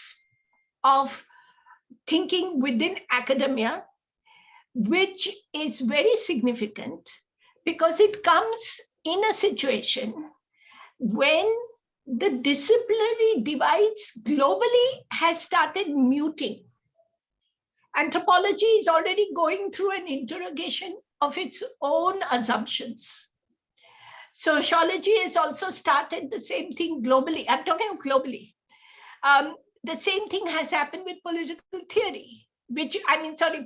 thinking within academia, which is very significant because it comes in a situation when the disciplinary divides globally has started muting. Anthropology is already going through an interrogation of its own assumptions. Sociology has also started the same thing globally. I'm talking of globally. The same thing has happened with political theory,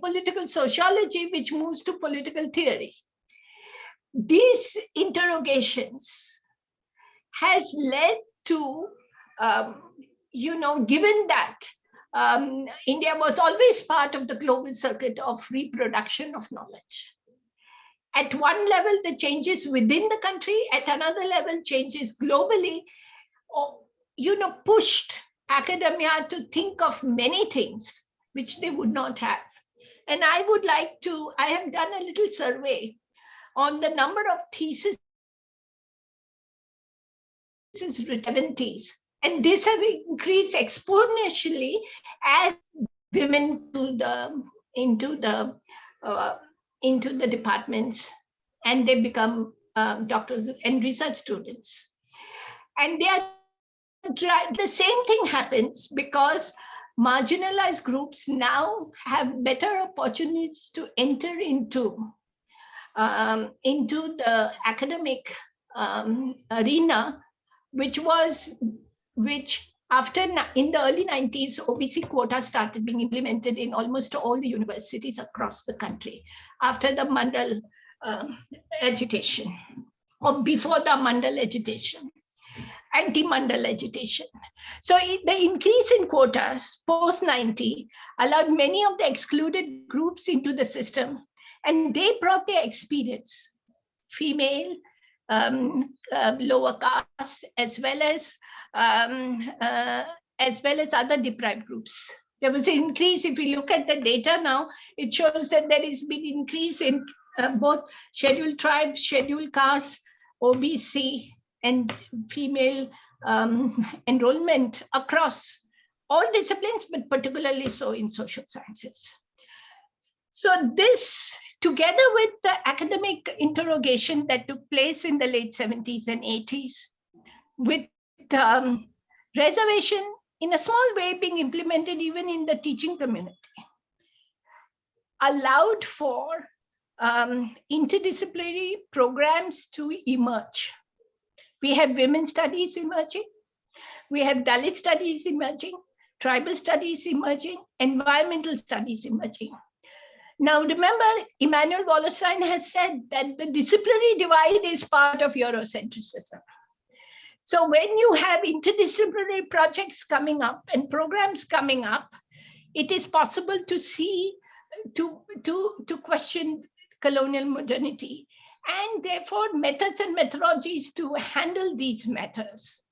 political sociology, which moves to political theory. These interrogations has led to, given that India was always part of the global circuit of reproduction of knowledge. At one level, the changes within the country, at another level, changes globally, pushed academia to think of many things which they would not have. And I have done a little survey on the number of theses written in 70s, and these have increased exponentially as women into the departments, and they become doctors and research students. And the same thing happens because marginalized groups now have better opportunities to enter into the academic arena, which after, in the early 90s, OBC quota started being implemented in almost all the universities across the country after the Mandal agitation, or before the Mandal agitation, anti-Mandal agitation. So the increase in quotas post-90 allowed many of the excluded groups into the system, and they brought their experience, female, lower caste, as well as other deprived groups. There was an increase. If we look at the data now, it shows that there has been increase in both scheduled tribes, scheduled castes, OBC, and female enrollment across all disciplines, but particularly so in social sciences. So this together with the academic interrogation that took place in the late 70s and 80s, with reservation in a small way being implemented even in the teaching community, allowed for interdisciplinary programs to emerge. We have women's studies emerging, we have Dalit studies emerging, tribal studies emerging, environmental studies emerging. Now, remember, Immanuel Wallerstein has said that the disciplinary divide is part of Eurocentrism. So when you have interdisciplinary projects coming up and programs coming up, it is possible to see, to question colonial modernity, and therefore methods and methodologies to handle these matters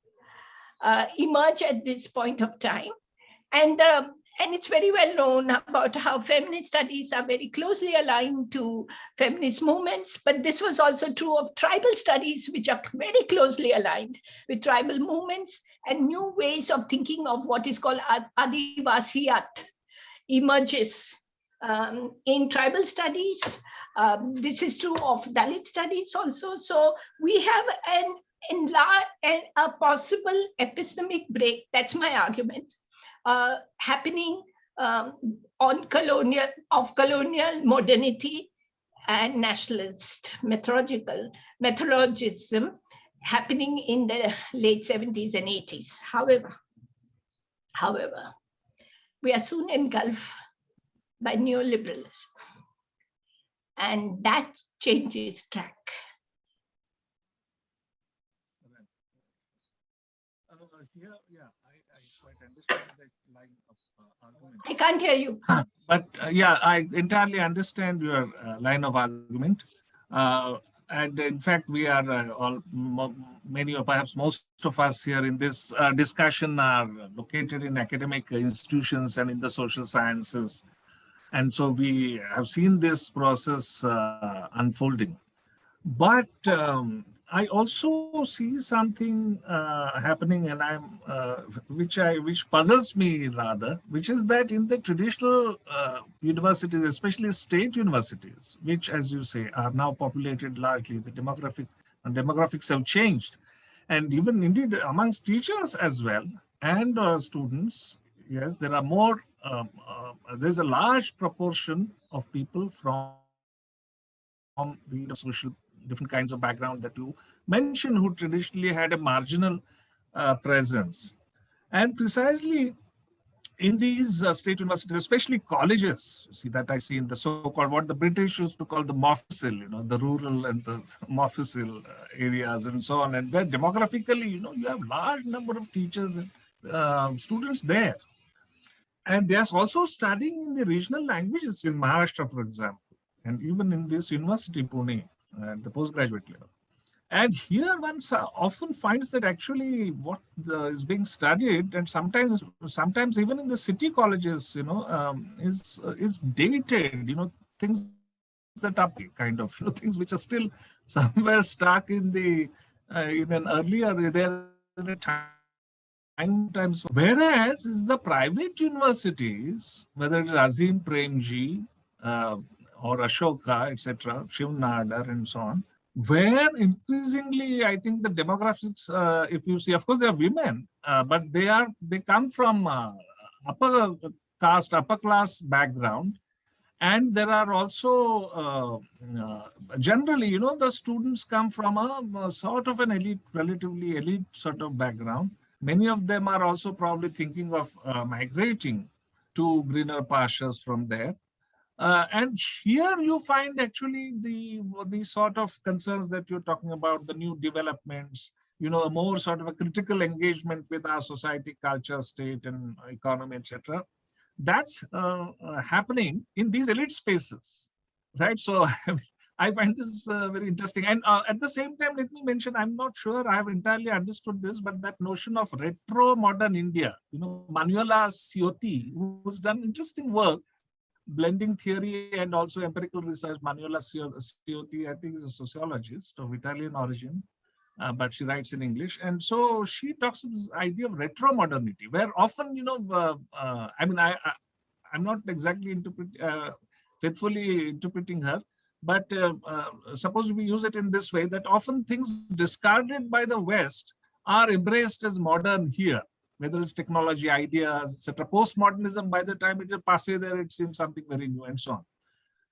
emerge at this point of time. And it's very well known about how feminist studies are very closely aligned to feminist movements, but this was also true of tribal studies, which are very closely aligned with tribal movements, and new ways of thinking of what is called Adivasiyat emerges in tribal studies. This is true of Dalit studies also. So we have a possible epistemic break, that's my argument, happening on colonial modernity and nationalist methodologism happening in the late 70s and 80s. However, we are soon engulfed by neoliberalism, and that changes track. Here, yeah, I quite understand that line of argument. I can't hear you. But yeah, I entirely understand your line of argument. And in fact, we are many or perhaps most of us here in this discussion are located in academic institutions and in the social sciences. And so we have seen this process unfolding. But I also see something happening, and which puzzles me rather, which is that in the traditional universities, especially state universities, which, as you say, are now populated largely, the demographics have changed, and even indeed amongst teachers as well and students. Yes, there are more. There's a large proportion of people from the social different kinds of background that you mentioned, who traditionally had a marginal presence. And precisely in these state universities, especially colleges, see that I see in the so-called, what the British used to call the mofussil, the rural and the mofussil areas and so on, and where demographically, you have large number of teachers and students there. And they are also studying in the regional languages in Maharashtra, for example, and even in this university, Pune, at the postgraduate level. And here one often finds that actually what is being studied, and sometimes even in the city colleges, is dated, things that are kind of, things which are still somewhere stuck in the, in an earlier, there in a times. Whereas is the private universities, whether it is Azim Premji, or Ashoka, etc., Shiv Nadar, and so on, where increasingly, I think the demographics, if you see, of course, they are women, but they come from upper class background, and there are also generally, the students come from a sort of an relatively elite sort of background. Many of them are also probably thinking of migrating to greener pastures from there. And here you find actually the sort of concerns that you're talking about, the new developments, a more sort of a critical engagement with our society, culture, state, and economy, etc. That's happening in these elite spaces, right? So I find this very interesting. And at the same time, let me mention, I'm not sure I have entirely understood this, but that notion of retro-modern India, Manuela Ciotti, who's done interesting work, blending theory and also empirical research. Manuela Ciotti, I think, is a sociologist of Italian origin, but she writes in English. And so she talks of this idea of retro-modernity, where often, I'm not exactly faithfully interpreting her, But suppose we use it in this way, that often things discarded by the West are embraced as modern here, whether it's technology, ideas, etc. Postmodernism, by the time it is passé there, it seems something very new and so on.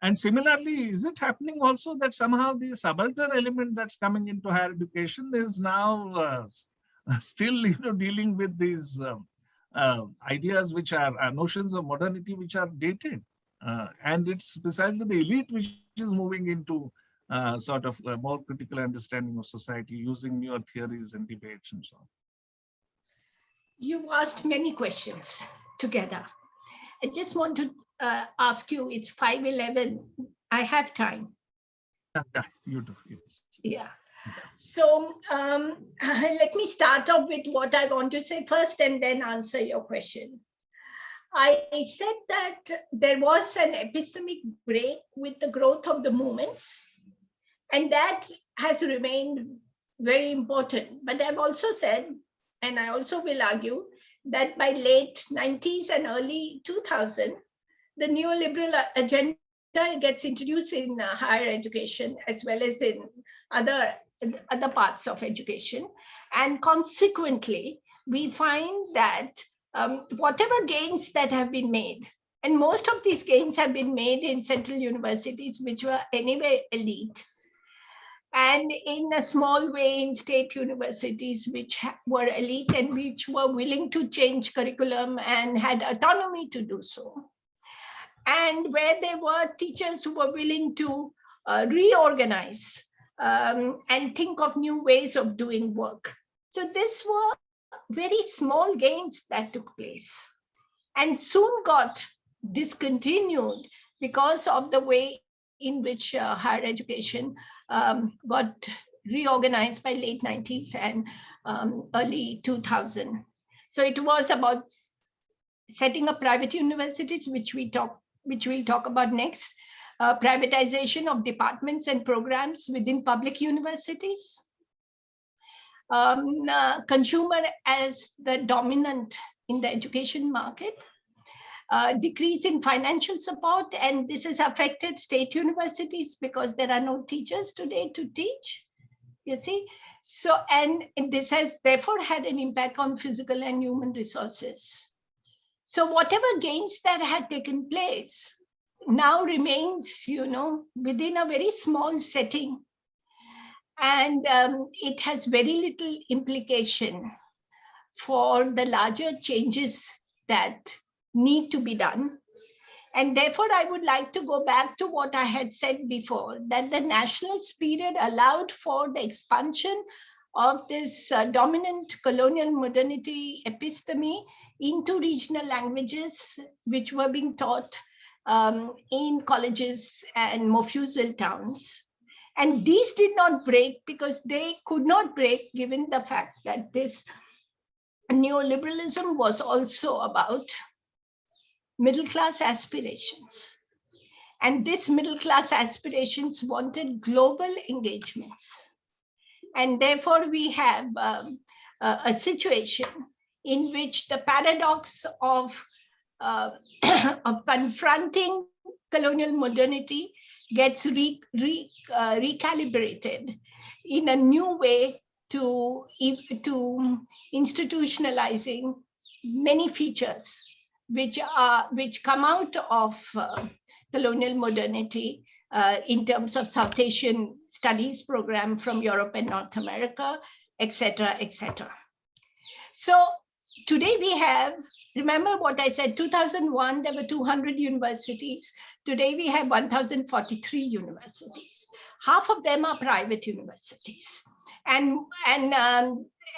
And similarly, is it happening also that somehow the subaltern element that's coming into higher education is now still dealing with these ideas which are notions of modernity which are dated? And it's precisely the elite which is moving into sort of a more critical understanding of society using newer theories and debates and so on. You asked many questions together. I just want to ask you, it's 5:11. I have time. Yeah, you do. Yes. Yeah. So let me start off with what I want to say first and then answer your question. I said that there was an epistemic break with the growth of the movements, and that has remained very important. But I've also said, and I also will argue, that by late 90s and early 2000, the neoliberal agenda gets introduced in higher education as well as in other parts of education. And consequently, we find that whatever gains that have been made, and most of these gains have been made in central universities, which were anyway elite, and in a small way in state universities, which were elite and which were willing to change curriculum and had autonomy to do so. And where there were teachers who were willing to reorganize and think of new ways of doing work. So these were very small gains that took place and soon got discontinued because of the way in which higher education got reorganized by late 90s and early 2000. So it was about setting up private universities, which we'll talk about next, privatization of departments and programs within public universities, consumer as the dominant in the education market, decrease in financial support, and this has affected state universities because there are no teachers today to teach, you see. So, and this has therefore had an impact on physical and human resources. So whatever gains that had taken place now remains, within a very small setting. And it has very little implication for the larger changes that need to be done. And therefore, I would like to go back to what I had said before, that the nationalist period allowed for the expansion of this dominant colonial modernity episteme into regional languages, which were being taught in colleges and mofussil towns. And these did not break because they could not break, given the fact that this neoliberalism was also about middle-class aspirations. And this middle-class aspirations wanted global engagements. And therefore, we have a situation in which the paradox of confronting colonial modernity gets recalibrated in a new way to institutionalizing many features which come out of colonial modernity in terms of South Asian studies program from Europe and North America, etc., etc. So today we have, remember what I said, 2001, there were 200 universities. Today we have 1,043 universities. Half of them are private universities. And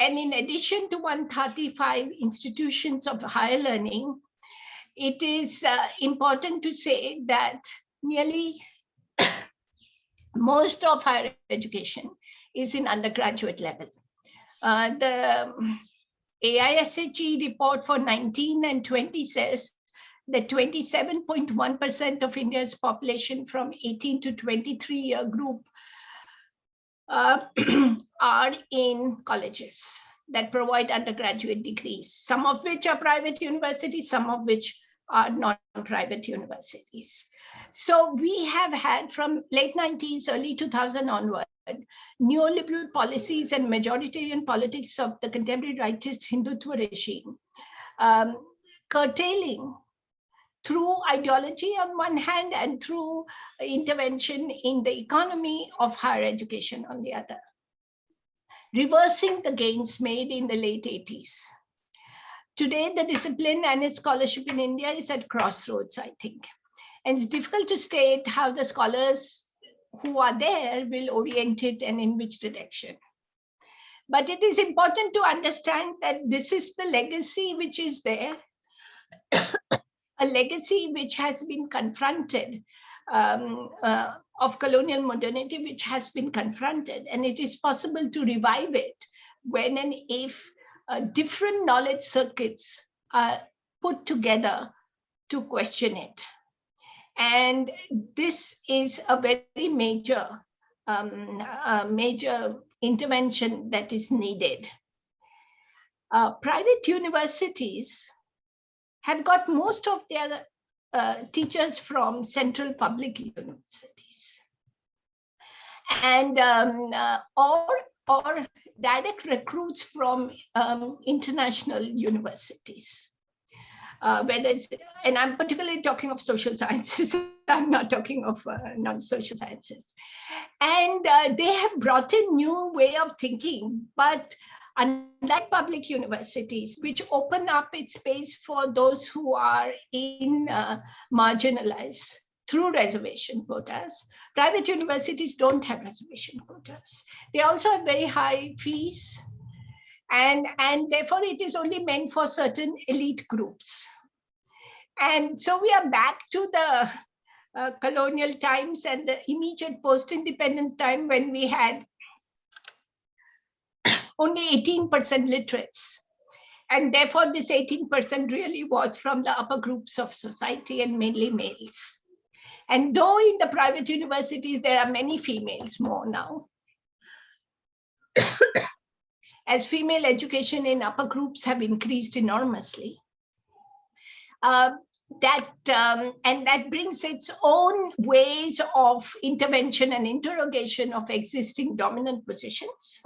in addition to 135 institutions of higher learning, it is important to say that nearly most of higher education is in undergraduate level. The AISHE report for 19 and 20 says that 27.1% of India's population from 18 to 23-year group are in colleges that provide undergraduate degrees, some of which are private universities, some of which are non-private universities. So we have had from late 90s, early 2000 onward, neoliberal policies and majoritarian politics of the contemporary rightist Hindutva regime, curtailing through ideology on one hand and through intervention in the economy of higher education on the other, reversing the gains made in the late 80s. Today, the discipline and its scholarship in India is at crossroads, I think. And it's difficult to state how the scholars who are there will orient it and in which direction. But it is important to understand that this is the legacy which is there, a legacy which has been confronted, of colonial modernity, which has been confronted, and it is possible to revive it when and if different knowledge circuits are put together to question it. And this is a very major, major intervention that is needed. Private universities have got most of their teachers from central public universities, and or direct recruits from international universities. Whether it's, and I'm particularly talking of social sciences, I'm not talking of non-social sciences. And they have brought in new way of thinking, but unlike public universities, which open up its space for those who are in marginalized through reservation quotas, private universities don't have reservation quotas. They also have very high fees, and therefore it is only meant for certain elite groups. And so we are back to the colonial times and the immediate post-independence time when we had only 18% literates. And therefore this 18% really was from the upper groups of society and mainly males. And though in the private universities, there are many females more now, as female education in upper groups have increased enormously. And that brings its own ways of intervention and interrogation of existing dominant positions.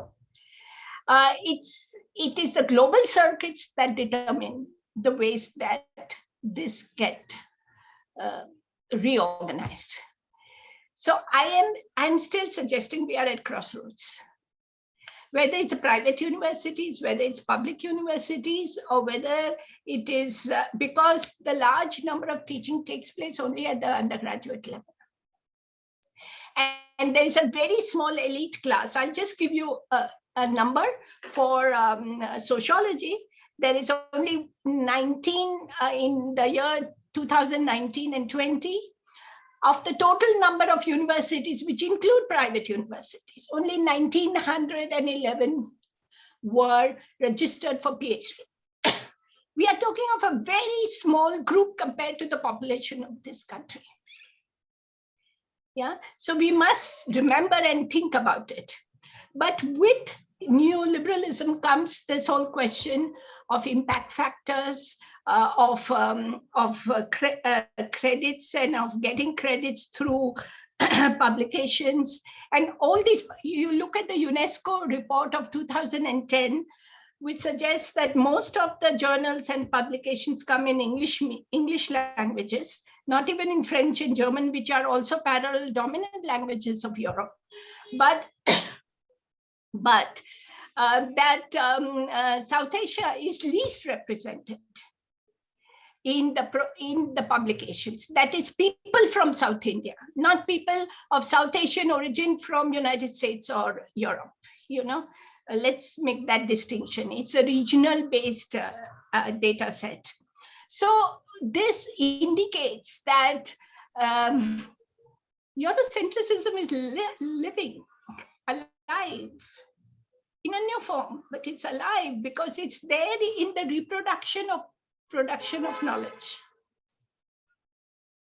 It is the global circuits that determine the ways that this get reorganized. So I'm still suggesting we are at crossroads. Whether it's private universities, whether it's public universities, or whether it is because the large number of teaching takes place only at the undergraduate level. And there is a very small elite class. I'll just give you a number for sociology. There is only 19 in the year 2019 and 20. Of the total number of universities, which include private universities, only 1,911 were registered for PhD. We are talking of a very small group compared to the population of this country. Yeah, so we must remember and think about it. But with neoliberalism comes this whole question of impact factors, of credits and of getting credits through publications. And all these, you look at the UNESCO report of 2010, which suggests that most of the journals and publications come in English languages, not even in French and German, which are also parallel dominant languages of Europe. But South Asia is least represented in the publications. That is people from South India, not people of South Asian origin from United States or Europe. You know, let's make that distinction. It's a regional based data set. So this indicates that Eurocentrism is living, alive in a new form, but it's alive because it's there in the production of knowledge.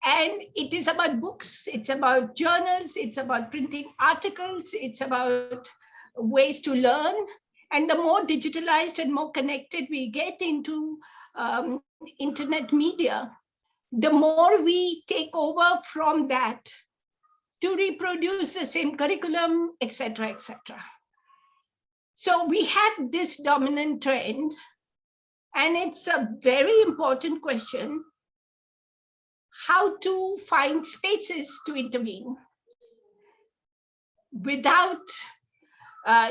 And it is about books, it's about journals, it's about printing articles, it's about ways to learn. And the more digitalized and more connected we get into internet media, the more we take over from that to reproduce the same curriculum, etc., etc. So we have this dominant trend, and it's a very important question, how to find spaces to intervene without,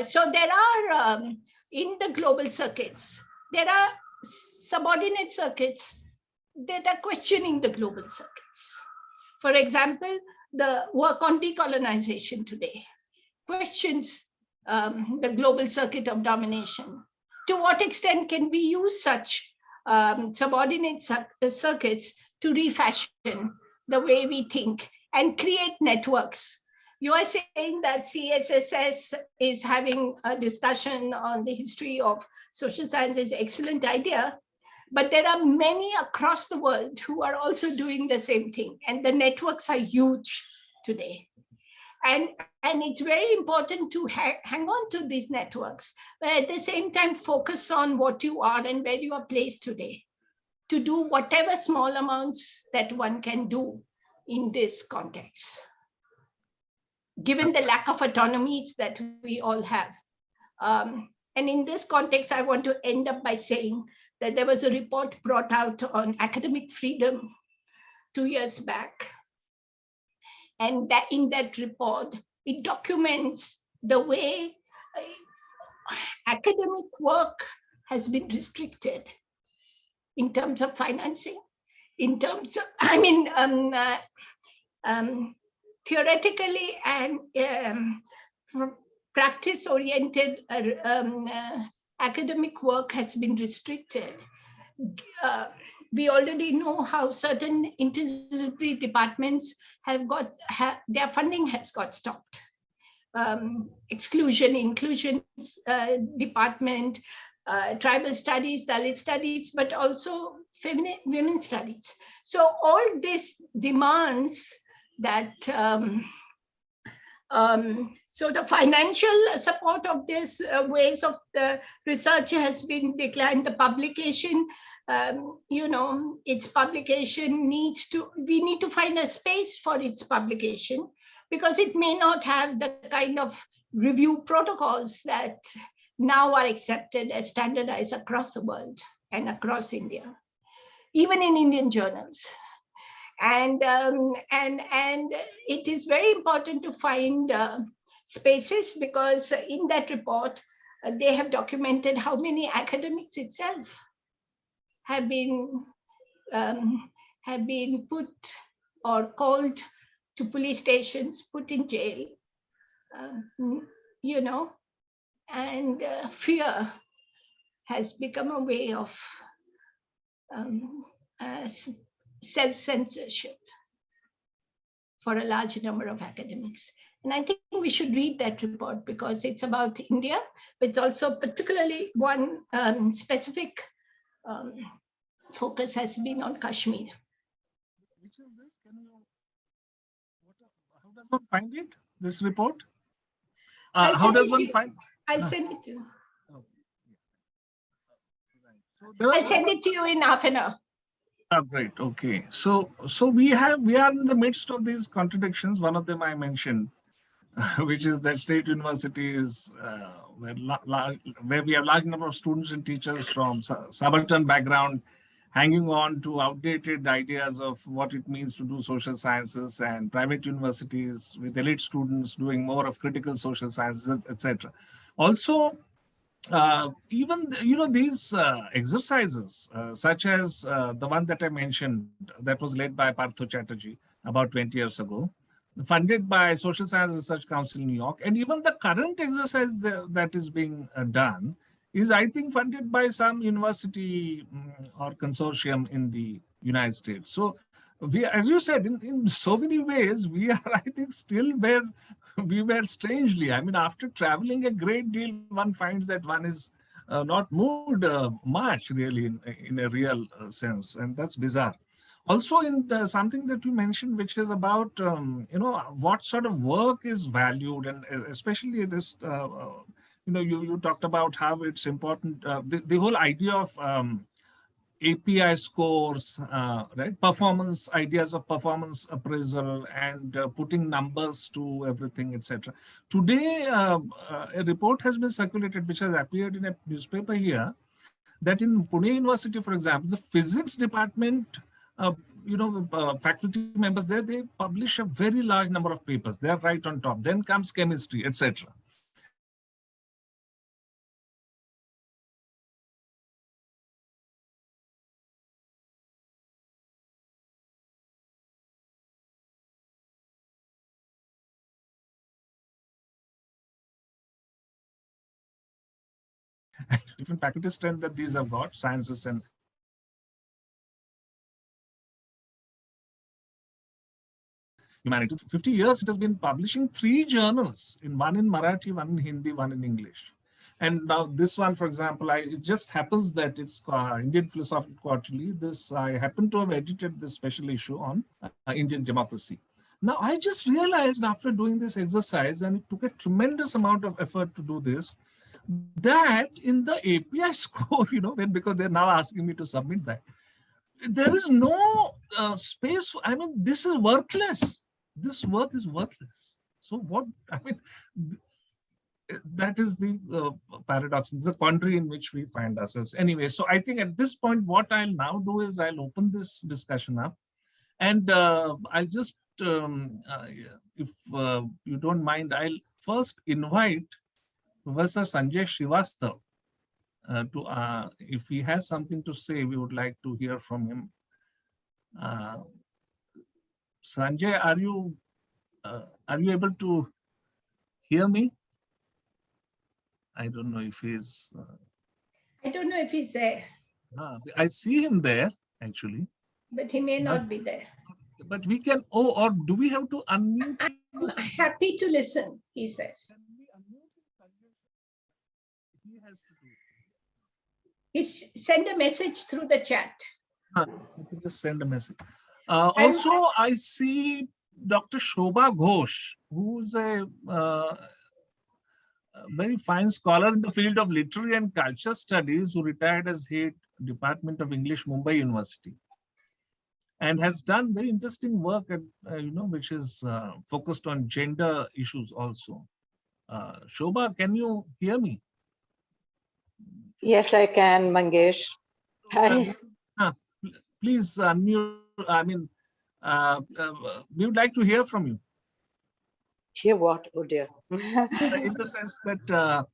so there are, in the global circuits, there are subordinate circuits that are questioning the global circuits. For example, the work on decolonization today questions the global circuit of domination. To what extent can we use such subordinate circuits to refashion the way we think and create networks? You are saying that CSSS is having a discussion on the history of social sciences, excellent idea, but there are many across the world who are also doing the same thing, and the networks are huge today. And it's very important to hang on to these networks, but at the same time focus on what you are and where you are placed today, to do whatever small amounts that one can do in this context, given the lack of autonomies that we all have. And in this context, I want to end up by saying that there was a report brought out on academic freedom 2 years back. And that in that report, it documents the way academic work has been restricted in terms of financing, in terms of, theoretically and practice-oriented academic work has been restricted. We already know how certain interdisciplinary departments have got, their funding has got stopped. Exclusion, inclusion department, tribal studies, Dalit studies, but also women studies. So all this demands that, so the financial support of this ways of the research has been declined. The publication, its publication needs to, we need to find a space for its publication, because it may not have the kind of review protocols that now are accepted as standardized across the world and across India, even in Indian journals. And it is very important to find spaces, because in that report, they have documented how many academics itself have been put or called to police stations, put in jail, and fear has become a way of self-censorship for a large number of academics. And I think we should read that report, because it's about India, but it's also particularly one specific focus has been on Kashmir. Which is this? How does one find it, this report? How does one find? I'll send it to you. Oh, yeah. I'll send it to you in half an hour. Great. Okay. So we are in the midst of these contradictions. One of them I mentioned, which is that state universities where we have large number of students and teachers from subaltern background hanging on to outdated ideas of what it means to do social sciences, and private universities with elite students doing more of critical social sciences, etc. Also, even these exercises, such as the one that I mentioned, that was led by Partho Chatterjee about 20 years ago, funded by Social Science Research Council in New York, and even the current exercise that is being done is, I think, funded by some university or consortium in the United States. So we, as you said, in so many ways, we are, I think, still where we were strangely. I mean, after traveling a great deal, one finds that one is not moved much really in a real sense, and that's bizarre. Also, in something that you mentioned, which is about what sort of work is valued, and especially this, you talked about how it's important. The whole idea of API scores, right? Performance, ideas of performance appraisal, and putting numbers to everything, etc. Today, a report has been circulated, which has appeared in a newspaper here, that in Pune University, for example, the physics department, faculty members there, they publish a very large number of papers. They are right on top. Then comes chemistry, etc. Different faculty strength that these have got, sciences and humanities. 50 years it has been publishing 3 journals, one in Marathi, one in Hindi, one in English. And now this one, for example, it just happens that it's Indian Philosophical Quarterly. I happen to have edited this special issue on Indian democracy. Now, I just realized after doing this exercise, and it took a tremendous amount of effort to do this, that in the API score, because they're now asking me to submit that, there is no space. I mean, this is worthless. This work is worthless. So what, I mean, that is the paradox. It's the quandary in which we find ourselves. Anyway, so I think at this point, what I'll now do is I'll open this discussion up. And I'll just, if you don't mind, I'll first invite Professor Sanjay Shivastha if he has something to say, we would like to hear from him. Sanjay, are you able to hear me? I don't know if he's. I don't know if he's there. I see him there, actually. But he may not be there. But we can, or do we have to unmute? I'm happy to listen, he says. He send a message through the chat. I can just send a message. Also, I see Dr. Shobha Ghosh, who's a very fine scholar in the field of literary and culture studies, who retired as head Department of English, Mumbai University, and has done very interesting work at, which is focused on gender issues also. Shobha, can you hear me? Yes, I can, Mangesh. Hi. Please unmute. I mean, we would like to hear from you. Hear what? Oh dear. In the sense that,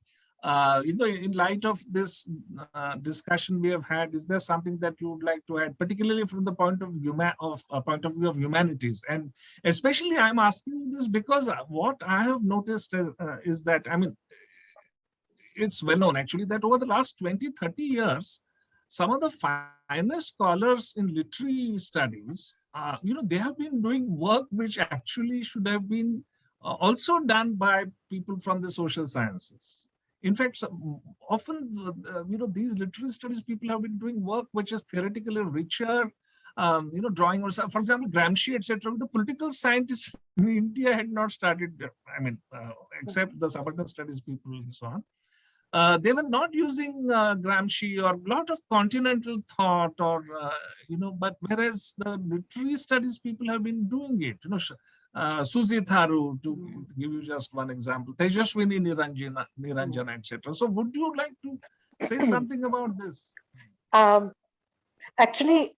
in light of this discussion we have had, is there something that you would like to add, particularly from the point of view of humanities? And especially, I'm asking this because what I have noticed is that, I mean, it's well known actually that over the last 20, 30 years, some of the finest scholars in literary studies, they have been doing work which actually should have been also done by people from the social sciences. In fact, often, these literary studies people have been doing work which is theoretically richer, drawing, or for example, Gramsci, etc. The political scientists in India had not started, except the subaltern studies people and so on. They were not using Gramsci or a lot of continental thought, or but whereas the literary studies people have been doing it. Susi Tharu, to give you just one example, Tejaswini Niranjana, etc. So, would you like to say something about this? Actually,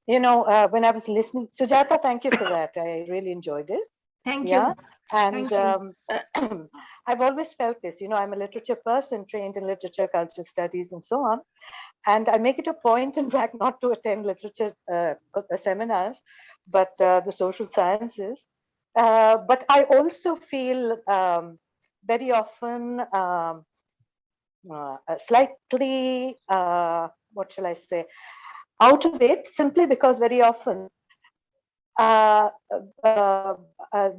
when I was listening, Sujata, thank you for that. I really enjoyed it. Thank you. And I've always felt this, I'm a literature person trained in literature, cultural studies, and so on. And I make it a point, in fact, not to attend literature seminars, but the social sciences. But I also feel very often slightly, what shall I say, out of it, simply because very often the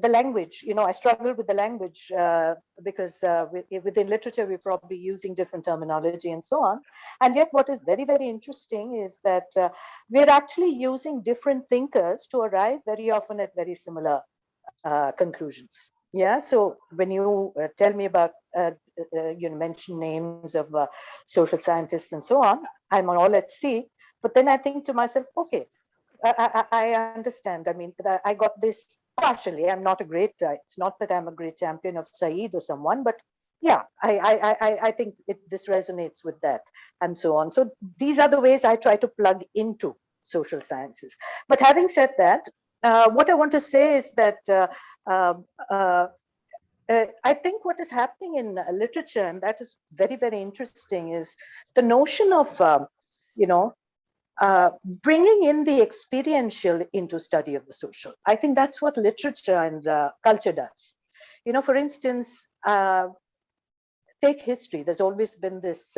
language, I struggle with the language because within literature, we're probably using different terminology and so on. And yet what is very, very interesting is that we're actually using different thinkers to arrive very often at very similar conclusions. Yeah, so when you tell me about, mention names of social scientists and so on, I'm all at sea. But then I think to myself, okay, I understand. I mean, I got this partially. I'm not a great, it's not that I'm a great champion of Said or someone, but yeah, I think this resonates with that and so on. So these are the ways I try to plug into social sciences. But having said that, what I want to say is that um, I think what is happening in literature, and that is very, very interesting, is the notion of, you know, bringing in the experiential into study of the social. I think that's what literature and culture does. You know, for instance, take history. There's always been this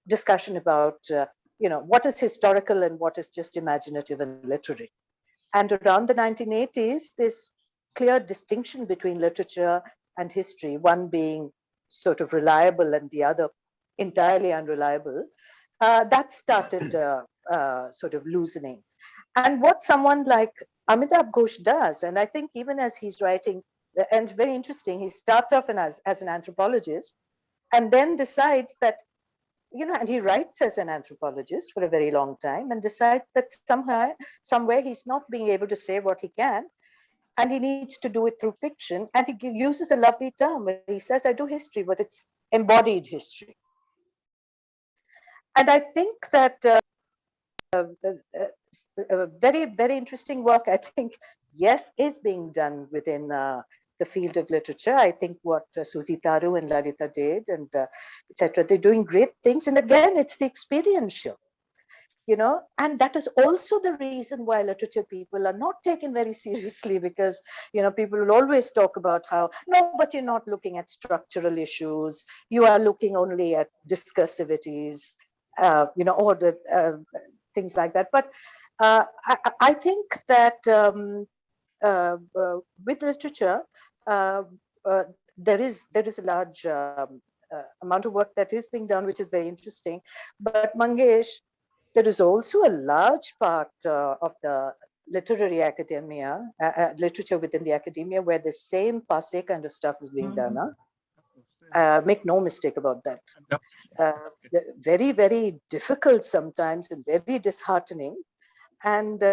discussion about, you know, what is historical and what is just imaginative and literary. And around the 1980s, this clear distinction between literature and history, one being sort of reliable and the other entirely unreliable, that started sort of loosening. And what someone like Amitabh Ghosh does, and I think even as he's writing, and it's very interesting, he starts off as an anthropologist and then decides that, you know, and he writes as an anthropologist for a very long time and decides that somehow, somewhere he's not being able to say what he can, and he needs to do it through fiction. And he uses a lovely term where he says, I do history, but it's embodied history. And I think that very, very interesting work, I think, yes, is being done within the field of literature. I think what Susie Taru and Lalita did, and etc., they're doing great things. And again, it's the experiential, you know, and that is also the reason why literature people are not taken very seriously, because, you know, people will always talk about how, no, but you're not looking at structural issues, you are looking only at discursivities, you know, or the things like that. But I think that with literature, uh, uh, there is a large amount of work that is being done, which is very interesting. But Mangesh, there is also a large part of the literary academia, literature within the academia, where the same passe kind of stuff is being done. Huh? Make no mistake about that. Very, very difficult sometimes and very disheartening. And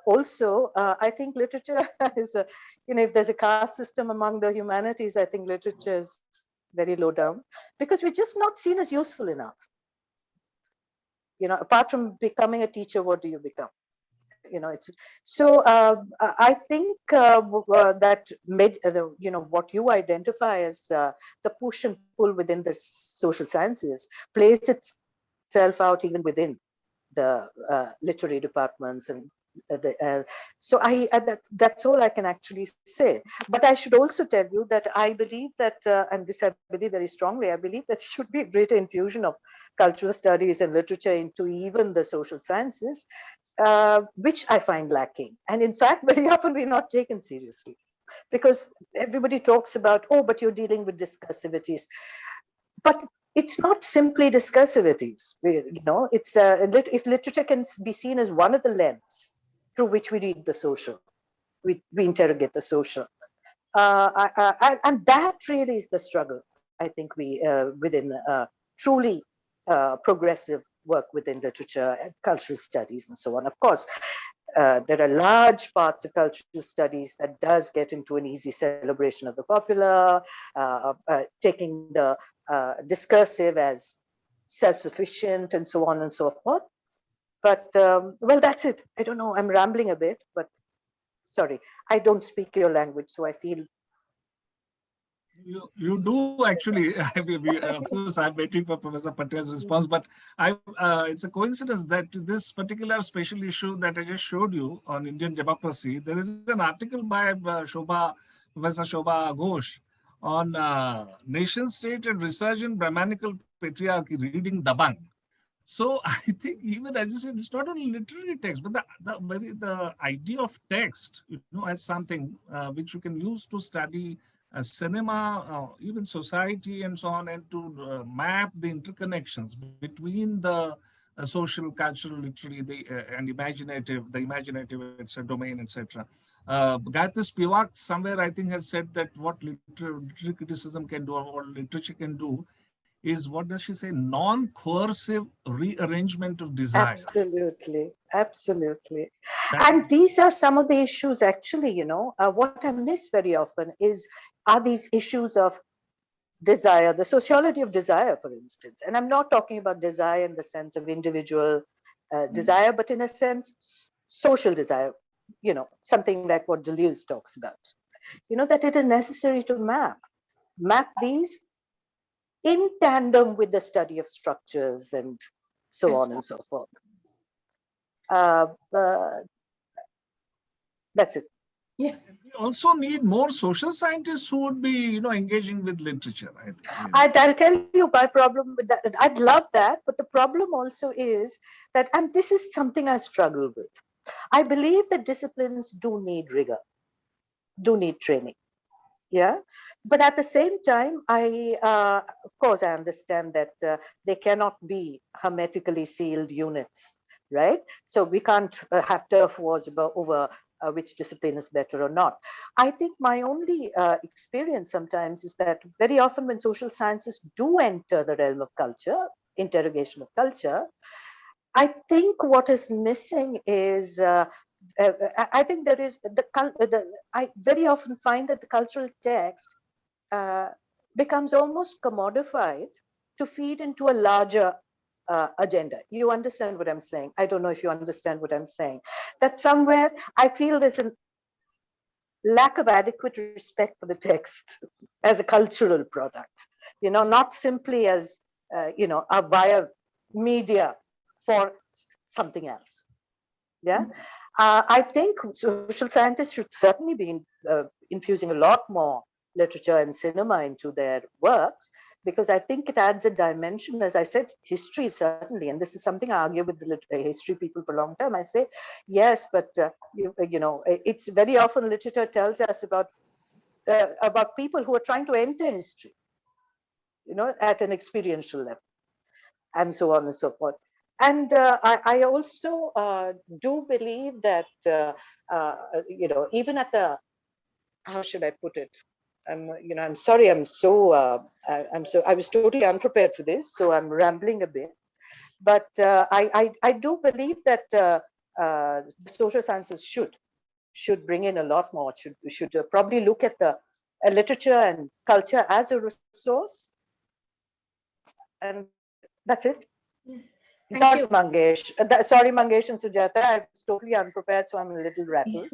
also, I think literature is a, you know, if there's a caste system among the humanities, I think literature is very low down, because we're just not seen as useful enough. You know, apart from becoming a teacher, what do you become? You know, it's so. I think that you know, what you identify as the push and pull within the social sciences plays itself out even within the literary departments and so that's all I can actually say. But I should also tell you that I believe that, and this I believe very strongly, I believe that there should be a greater infusion of cultural studies and literature into even the social sciences, which I find lacking. And in fact, very often we're not taken seriously, because everybody talks about, oh, but you're dealing with discursivities. But it's not simply discursivities. You know, it's if literature can be seen as one of the lenses through which we read the social, we interrogate the social, and that really is the struggle. I think we within truly progressive work within literature and cultural studies and so on. Of course, there are large parts of cultural studies that does get into an easy celebration of the popular, taking the discursive as self-sufficient and so on and so forth. But well, that's it. I don't know, I'm rambling a bit, but sorry, I don't speak your language, so I feel. You do actually. I mean, of course, I'm waiting for Professor Patel's response, but it's a coincidence that this particular special issue that I just showed you on Indian democracy, there is an article by Professor Shobha Ghosh on nation state and resurgent Brahmanical patriarchy, reading Dabang. So I think, even as you said, it's not only literary text, but the idea of text, you know, as something which you can use to study cinema, even society, and so on, and to map the interconnections between the social, cultural, literary, and imaginative, etc., domain, etc. Gayatri Spivak somewhere, I think, has said that what literary criticism can do, or what literature can do, is, what does she say, non-coercive rearrangement of desire. Absolutely, absolutely. That And these are some of the issues, actually, what I miss very often are these issues of desire, the sociology of desire, for instance. And I'm not talking about desire in the sense of individual desire, but in a sense, social desire, something like what Deleuze talks about, that it is necessary to map these in tandem with the study of structures and so on and so forth. Uh, that's it. Yeah. we also need more social scientists who would be, engaging with literature, I think. I'll tell you my problem with that. I'd love that, but the problem also is that, and this is something I struggle with. I believe that disciplines do need rigor, do need training. Yeah, but at the same time, of course, I understand that they cannot be hermetically sealed units, right? So we can't have turf wars over which discipline is better or not. I think my only experience sometimes is that very often when social sciences do enter the realm of culture, interrogation of culture, I think what is missing is I think there is I very often find that the cultural text becomes almost commodified to feed into a larger agenda. You understand what I'm saying? I don't know if you understand what I'm saying. That somewhere I feel there's a lack of adequate respect for the text as a cultural product, not simply as, a via media for something else. Yeah. I think social scientists should certainly be infusing a lot more literature and cinema into their works, because I think it adds a dimension. As I said, history certainly, and this is something I argue with the history people for a long time. I say, yes, but it's very often literature tells us about people who are trying to enter history, at an experiential level, and so on and so forth. And I also do believe that, even at the, how should I put it? I'm sorry, I was totally unprepared for this, so I'm rambling a bit. But I do believe that social sciences should bring in a lot more, should probably look at the literature and culture as a resource. And that's it. Sorry, Mangesh. Sorry, Mangesh and Sujata. I was totally unprepared, so I'm a little rattled.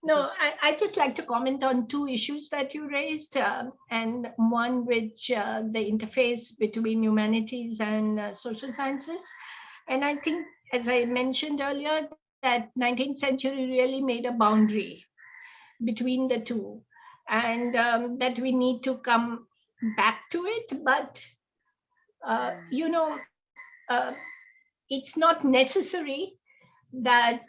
No, I just like to comment on two issues that you raised, and one which the interface between humanities and social sciences. And I think, as I mentioned earlier, that 19th century really made a boundary between the two, and that we need to come back to it. But, it's not necessary that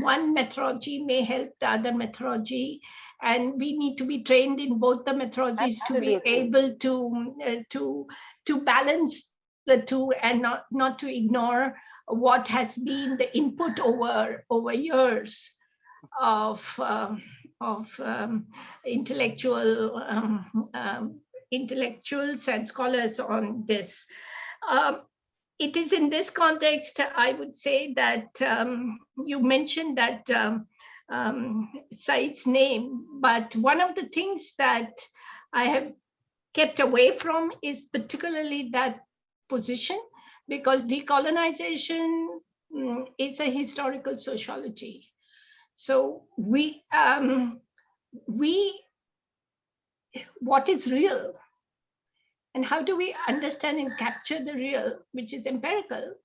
one methodology may help the other methodology, and we need to be trained in both the methodologies to be able to balance the two, and not to ignore what has been the input over years of intellectuals and scholars on this. It is in this context, I would say that you mentioned that Said's name, but one of the things that I have kept away from is particularly that position, because decolonization is a historical sociology. So what is real? And how do we understand and capture the real, which is empirical,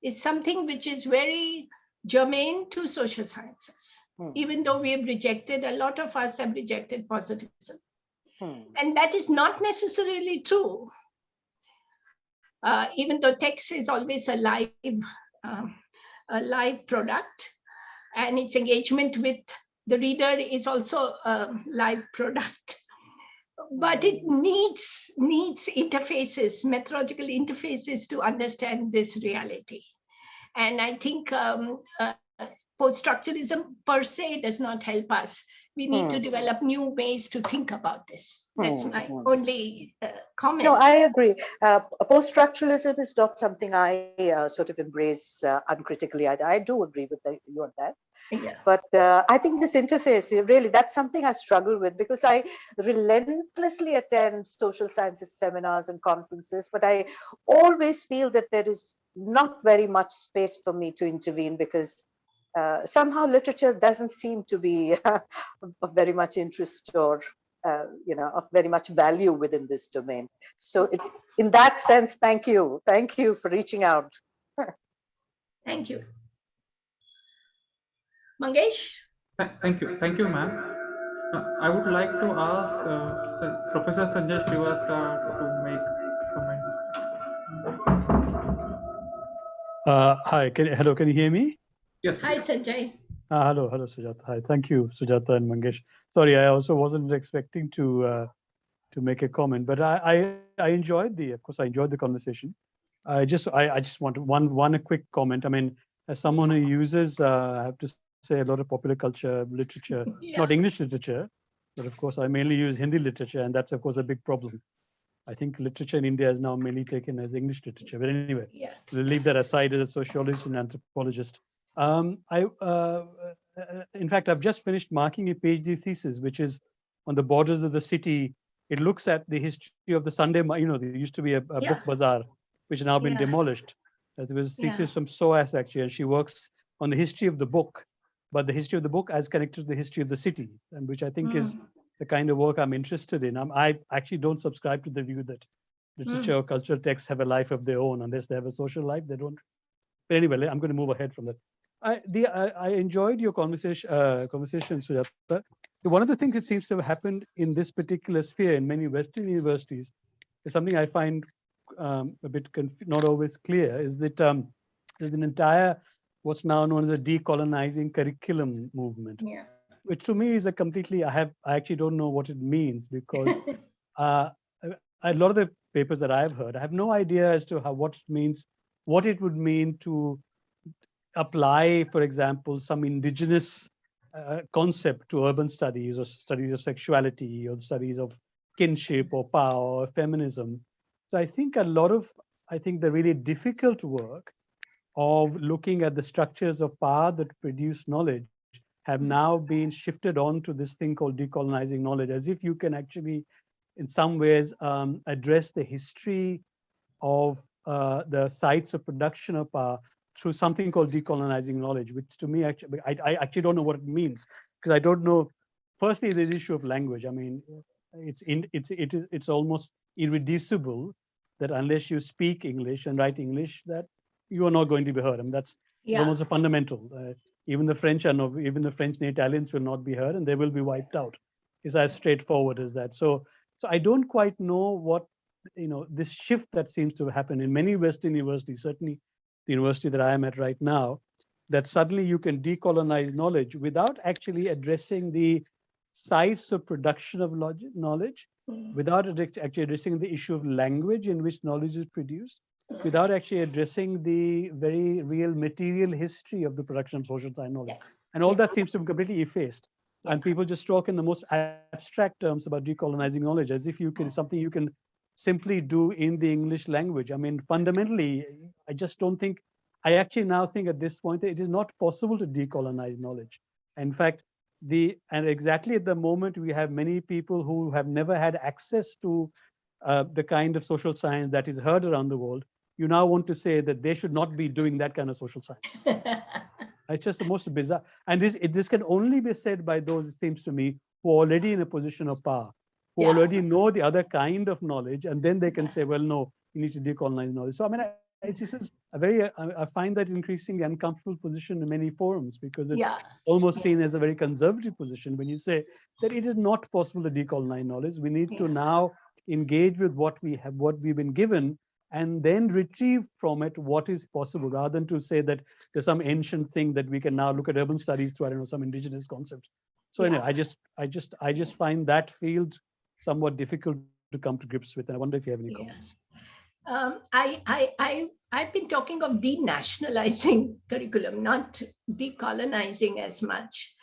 is something which is very germane to social sciences, even though we have rejected, a lot of us have rejected positivism. And that is not necessarily true, even though text is always a live product, and its engagement with the reader is also a live product. But it needs interfaces, methodological interfaces, to understand this reality. And I think post-structuralism per se does not help us. We need to develop new ways to think about this. That's my only comment. No, I agree. Post-structuralism is not something I sort of embrace uncritically. I do agree with you on that. Yeah. But I think this interface, really, that's something I struggle with because I relentlessly attend social sciences seminars and conferences, but I always feel that there is not very much space for me to intervene because somehow literature doesn't seem to be of very much interest or of very much value within this domain. So it's in that sense, thank you for reaching out. Thank you. Mangesh? Thank you, ma'am. I would like to ask Professor Sanjay Shivastha to make comment. Hi, hello, can you hear me? Yes. Hi, Sanjay. Hello, Sujata. Hi, thank you, Sujata and Mangesh. Sorry, I also wasn't expecting to make a comment, but I enjoyed of course, I enjoyed the conversation. I just want one quick comment. I mean, as someone who uses, I have to say, a lot of popular culture literature, not English literature, but of course, I mainly use Hindi literature, and that's of course a big problem. I think literature in India is now mainly taken as English literature. But anyway, we'll leave that aside as a sociologist and anthropologist. In fact, I've just finished marking a PhD thesis, which is on the borders of the city. It looks at the history of the Sunday, there used to be a book bazaar, which has now been demolished. There was a thesis from SOAS, actually, and she works on the history of the book, but the history of the book as connected to the history of the city, and which I think is the kind of work I'm interested in. I actually don't subscribe to the view that literature or cultural texts have a life of their own unless they have a social life. They don't. But anyway, I'm going to move ahead from that. I enjoyed your conversation, Sujata. One of the things that seems to have happened in this particular sphere in many Western universities is something I find a bit not always clear, is that there's an entire what's now known as a decolonizing curriculum movement, which to me is a completely, I actually don't know what it means, because a lot of the papers that I've heard, I have no idea as to what it means, what it would mean to apply, for example, some indigenous concept to urban studies or studies of sexuality or studies of kinship or power or feminism. So I think the really difficult work of looking at the structures of power that produce knowledge have now been shifted on to this thing called decolonizing knowledge, as if you can actually, in some ways, address the history of the sites of production of power through something called decolonizing knowledge, which to me, actually, I actually don't know what it means, because I don't know. Firstly, there's the issue of language. I mean, it's almost irreducible that unless you speak English and write English, that you are not going to be heard. I mean, that's almost a fundamental. Even the French and Italians will not be heard, and they will be wiped out. It's as straightforward as that. So I don't quite know what, this shift that seems to happen in many Western universities, certainly the university that I am at right now, that suddenly you can decolonize knowledge without actually addressing the sites of production of knowledge, without actually addressing the issue of language in which knowledge is produced, without actually addressing the very real material history of the production of social science knowledge. And all that seems to be completely effaced. And people just talk in the most abstract terms about decolonizing knowledge, as if something you can simply do in the English language. I mean, fundamentally, I actually now think at this point that it is not possible to decolonize knowledge. In fact, and exactly at the moment we have many people who have never had access to the kind of social science that is heard around the world. You now want to say that they should not be doing that kind of social science. It's just the most bizarre. And this can only be said by those, it seems to me, who are already in a position of power, who already know the other kind of knowledge, and then they can say, well, no, you need to decolonize knowledge. So I mean, this is I find that increasingly uncomfortable position in many forums, because it's almost seen as a very conservative position when you say that it is not possible to decolonize knowledge. We need to now engage with what we have, what we've been given, and then retrieve from it what is possible, rather than to say that there's some ancient thing that we can now look at urban studies to, I don't know, some indigenous concepts. So anyway, I just find that field somewhat difficult to come to grips with. And I wonder if you have any comments. I've been talking of denationalizing curriculum, not decolonizing as much,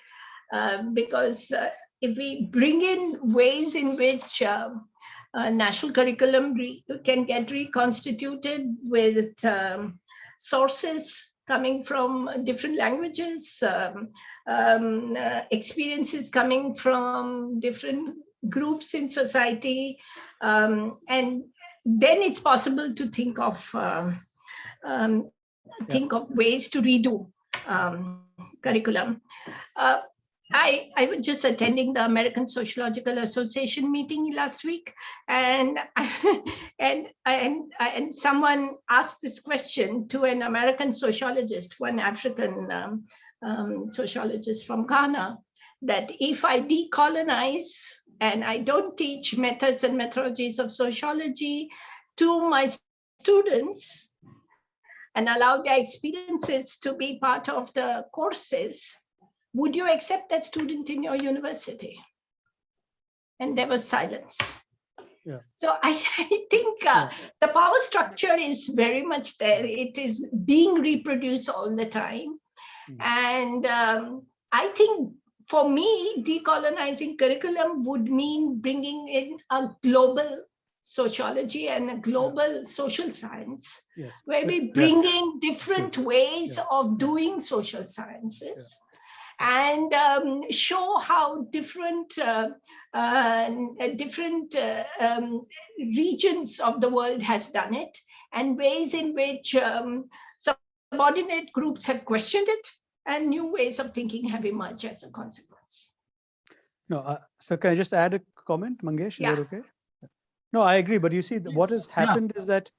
because if we bring in ways in which national curriculum can get reconstituted with sources coming from different languages, experiences coming from different groups in society, and then it's possible to think of ways to redo curriculum. I was just attending the American Sociological Association meeting last week, and and someone asked this question to an American sociologist, one African sociologist from Ghana, that if I decolonize and I don't teach methods and methodologies of sociology to my students and allow their experiences to be part of the courses, would you accept that student in your university? And there was silence. Yeah. So I think the power structure is very much there. It is being reproduced all the time. And I think for me, decolonizing curriculum would mean bringing in a global sociology and a global social science, where we bring in different ways of doing social sciences. And show how different regions of the world has done it, and ways in which subordinate groups have questioned it, and new ways of thinking have emerged as a consequence. No, so can I just add a comment, Mangesh? Is that okay? No, I agree. But you see, what has happened is that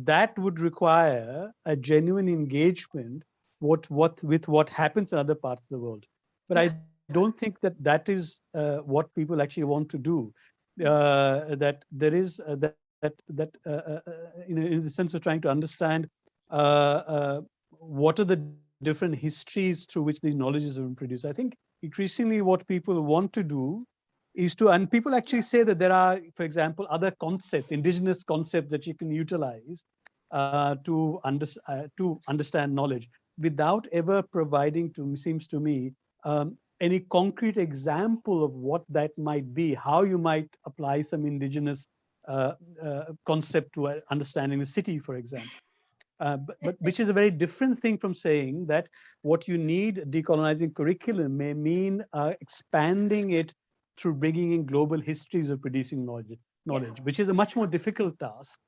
that would require a genuine engagement with what happens in other parts of the world. But I don't think that is what people actually want to do. That there is in the sense of trying to understand what are the different histories through which these knowledges have been produced. I think increasingly what people want to do is to, and people actually say that there are, for example, other concepts, indigenous concepts that you can utilize to understand knowledge, without ever providing, seems to me, any concrete example of what that might be, how you might apply some indigenous concept to understanding the city, for example. But which is a very different thing from saying that what you need, decolonizing curriculum, may mean expanding it through bringing in global histories of producing knowledge, which is a much more difficult task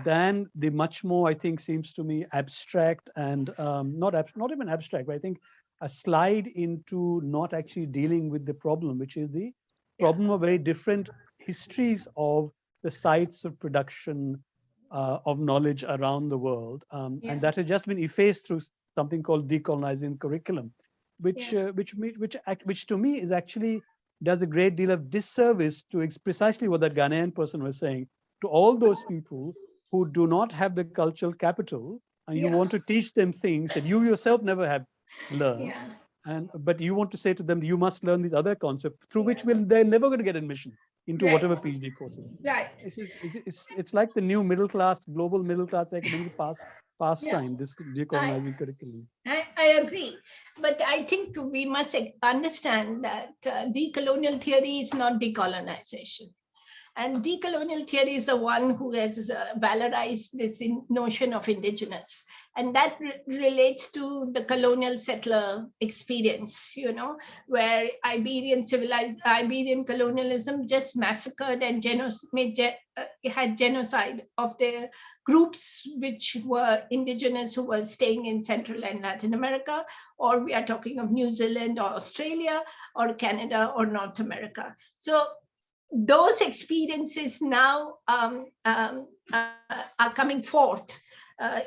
than the much more, I think, seems to me, abstract and not even abstract, but I think a slide into not actually dealing with the problem, which is the problem of very different histories of the sites of production of knowledge around the world, and that has just been effaced through something called decolonizing curriculum, which to me is actually does a great deal of disservice to precisely what that Ghanaian person was saying, to all those people who do not have the cultural capital, and you want to teach them things that you yourself never have learned, but you want to say to them, you must learn these other concepts through which they're never going to get admission into whatever PhD courses. It's like the new middle class, global middle class academic pastime, this decolonizing curriculum. I agree, but I think we must understand that decolonial theory is not decolonization. And decolonial theory is the one who has valorized this notion of indigenous. And that relates to the colonial settler experience, where Iberian colonialism just massacred and had genocide of the groups which were indigenous who were staying in Central and Latin America, or we are talking of New Zealand or Australia or Canada or North America. So those experiences now are coming forth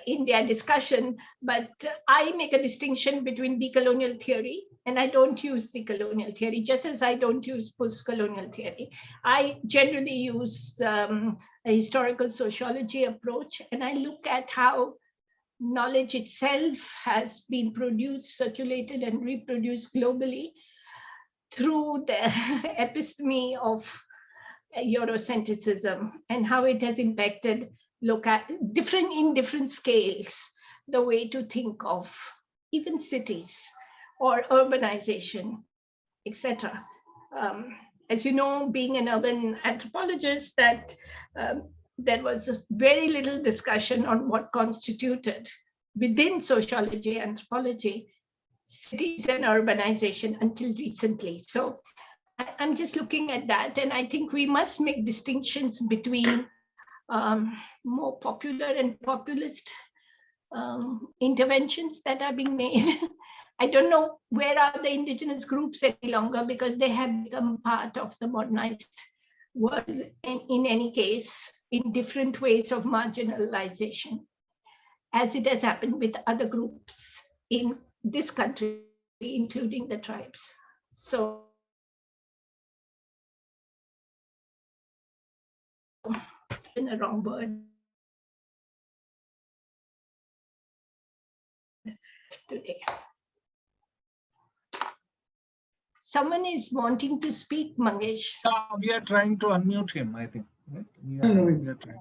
in their discussion, but I make a distinction between decolonial theory, and I don't use decolonial theory, just as I don't use post-colonial theory. I generally use a historical sociology approach, and I look at how knowledge itself has been produced, circulated, and reproduced globally through the episteme of Eurocentricism, and how it has impacted different scales, the way to think of even cities or urbanization, etc. as you know, being an urban anthropologist, that there was very little discussion on what constituted within sociology, anthropology, cities and urbanization until recently. So I'm just looking at that, and I think we must make distinctions between more popular and populist interventions that are being made. I don't know where are the indigenous groups any longer, because they have become part of the modernized world, and in any case, in different ways of marginalization, as it has happened with other groups in this country, including the tribes. So in the wrong word today. Someone is wanting to speak, Mangesh. We are trying to unmute him, I think. Right? We are trying.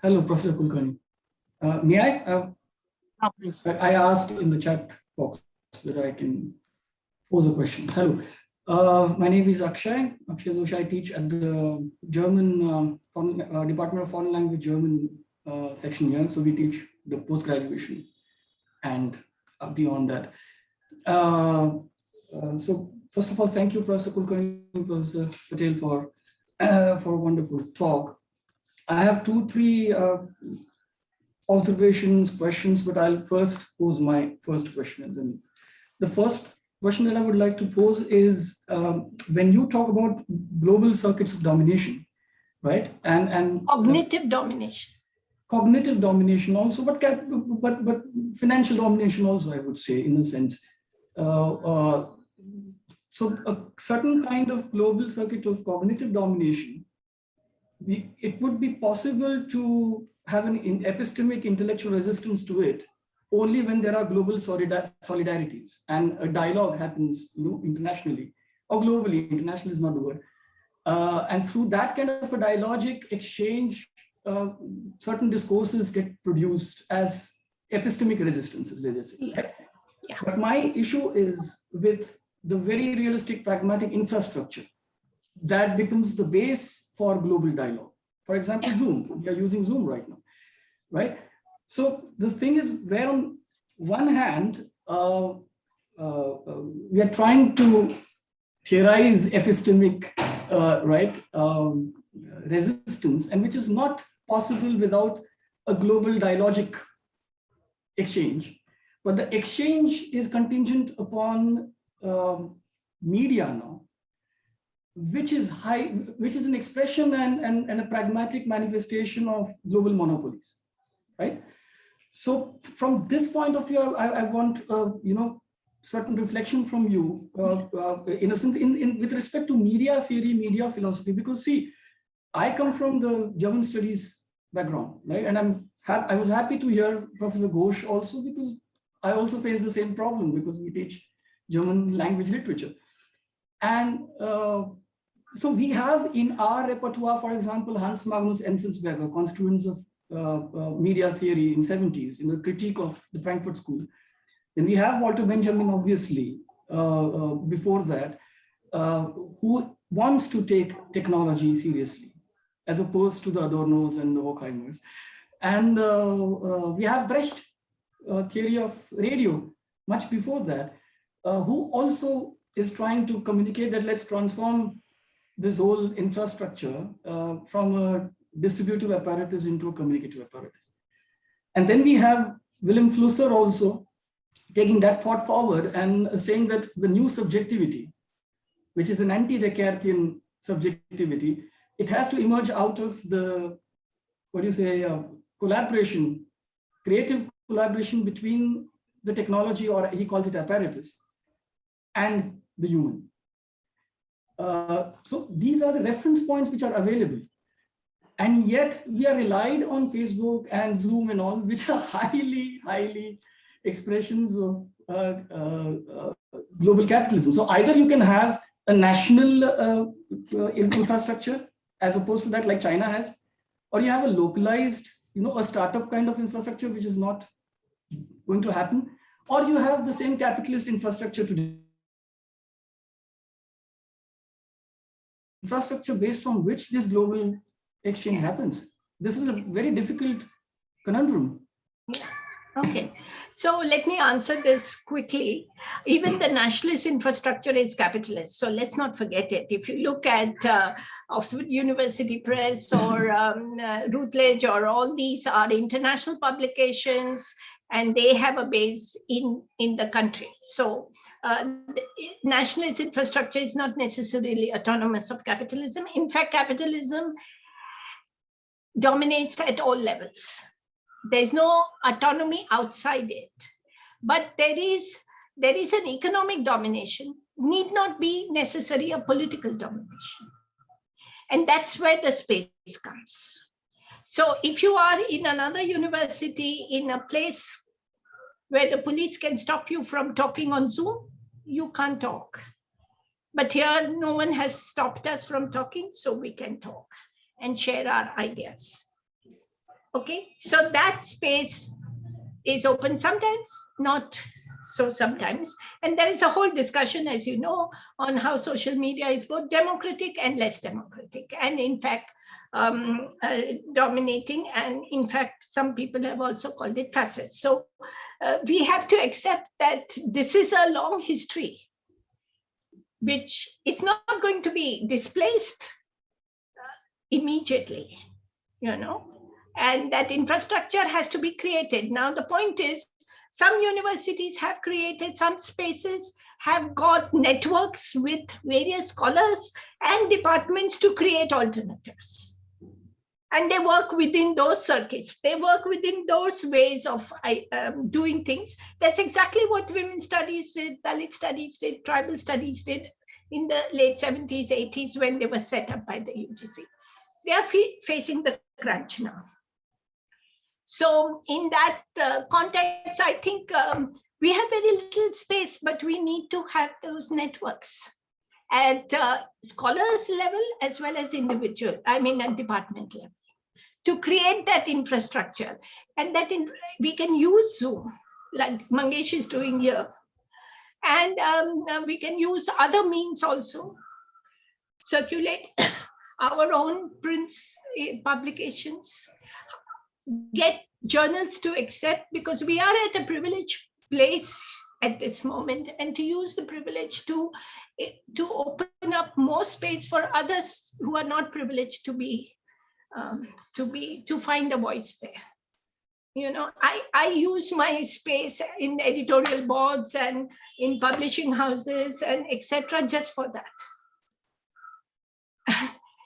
Hello, Professor Kulkarni. May I? Please. I asked in the chat box whether I can pose a question. Hello, my name is Akshay Chaudhary. I teach at the German Department of Foreign Language German section here. So we teach the post-graduation and beyond that. So first of all, thank you, Professor Kulkarni, Professor Patel, for a wonderful talk. I have 2-3 observations, questions, but I'll first pose my first question. And then the first question that I would like to pose is, when you talk about global circuits of domination, right? And cognitive domination. Cognitive domination also, but financial domination also, I would say, in a sense. So a certain kind of global circuit of cognitive domination, it would be possible to have an epistemic intellectual resistance to it only when there are global solidarities and a dialogue happens, internationally or globally. International is not the word. And through that kind of a dialogic exchange, certain discourses get produced as epistemic resistances, let us say. Right? Yeah. But my issue is with the very realistic, pragmatic infrastructure that becomes the base for global dialogue. For example, Zoom. We are using Zoom right now, right? So the thing is, where on one hand, we are trying to theorize epistemic, resistance, and which is not possible without a global dialogic exchange. But the exchange is contingent upon media now, which is an expression and a pragmatic manifestation of global monopolies, right? So from this point of view, I want certain reflection from you, in a sense, with respect to media theory, media philosophy, because see, I come from the German studies background, right? And I was happy to hear Professor Ghosh also, because I also face the same problem, because we teach German language literature. And so we have in our repertoire, for example, Hans Magnus Enzensberger, constituents of media theory in 70s, in the critique of the Frankfurt School. Then we have Walter Benjamin, obviously, before that, who wants to take technology seriously, as opposed to the Adornos and the Horkheimers. And we have Brecht, theory of radio, much before that, who also is trying to communicate that let's transform this whole infrastructure from a distributive apparatus into a communicative apparatus. And then we have Willem Flusser also taking that thought forward and saying that the new subjectivity, which is an anti-Descartesian subjectivity, it has to emerge out of the, collaboration, creative collaboration between the technology, or he calls it apparatus, and the human. So these are the reference points which are available. And yet we are relied on Facebook and Zoom and all, which are highly expressions of global capitalism. So either you can have a national infrastructure as opposed to that, like China has, or you have a localized, a startup kind of infrastructure, which is not going to happen, or you have the same capitalist infrastructure today. infrastructure based on which this global exchange happens? This is a very difficult conundrum. Yeah. Okay, so let me answer this quickly. Even the nationalist infrastructure is capitalist, so let's not forget it. If you look at Oxford University Press or Routledge, or all these are international publications, and they have a base in the country. So nationalist infrastructure is not necessarily autonomous of capitalism. In fact, capitalism dominates at all levels. There's no autonomy outside it, but there is an economic domination, need not be necessarily a political domination. And that's where the space comes. So if you are in another university, in a place where the police can stop you from talking on Zoom, you can't talk. But here, no one has stopped us from talking, so we can talk and share our ideas. Okay, so that space is open sometimes, not so sometimes. And there is a whole discussion, as you know, on how social media is both democratic and less democratic, and in fact, dominating. And in fact, some people have also called it fascist. So we have to accept that this is a long history, which is not going to be displaced immediately, you know. And that infrastructure has to be created. Now, the point is, some universities have created some spaces, have got networks with various scholars and departments to create alternatives. And they work within those circuits. They work within those ways of doing things. That's exactly what women's studies did, Dalit studies did, tribal studies did in the late 70s, 80s, when they were set up by the UGC. They are facing the crunch now. So in that context, I think we have very little space, but we need to have those networks at scholars level as well as individual, at department level, to create that infrastructure. And that we can use Zoom, like Mangesh is doing here. And we can use other means also, circulate our own prints, publications, get journals to accept, because we are at a privileged place at this moment, and to use the privilege to open up more space for others who are not privileged to find a voice there. You know, I use my space in editorial boards and in publishing houses and etc. just for that.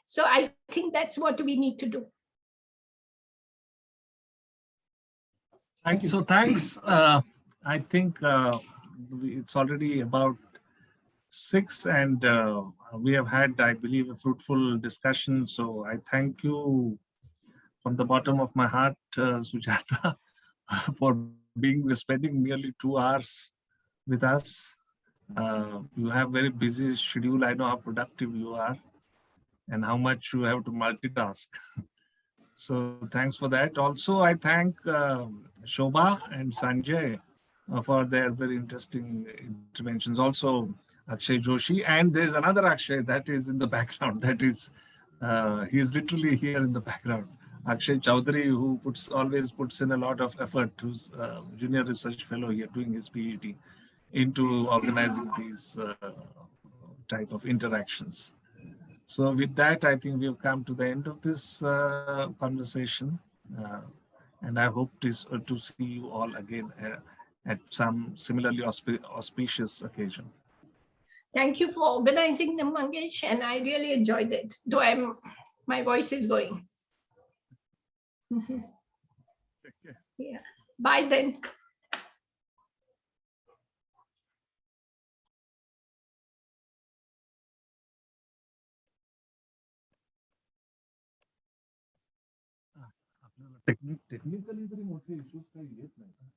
So I think that's what we need to do. Thank you. So thanks. I think it's already about 6, and we have had, I believe, a fruitful discussion. So I thank you from the bottom of my heart, Sujata, for spending nearly 2 hours with us. You have very busy schedule. I know how productive you are and how much you have to multitask. So thanks for that. Also, I thank Shobha and Sanjay for their very interesting interventions. Also, Akshay Joshi, and there's another Akshay that is in the background. That is, he is literally here in the background. Akshay Chaudhary, who always puts in a lot of effort, who's junior research fellow here doing his PhD into organizing these type of interactions. So with that, I think we've come to the end of this conversation. And I hope to see you all again at some similarly auspicious occasion. Thank you for organizing them, Mangesh, and I really enjoyed it, though my voice is going. Yeah. Bye then. Technically तरी मोठे issues काही येत नाही.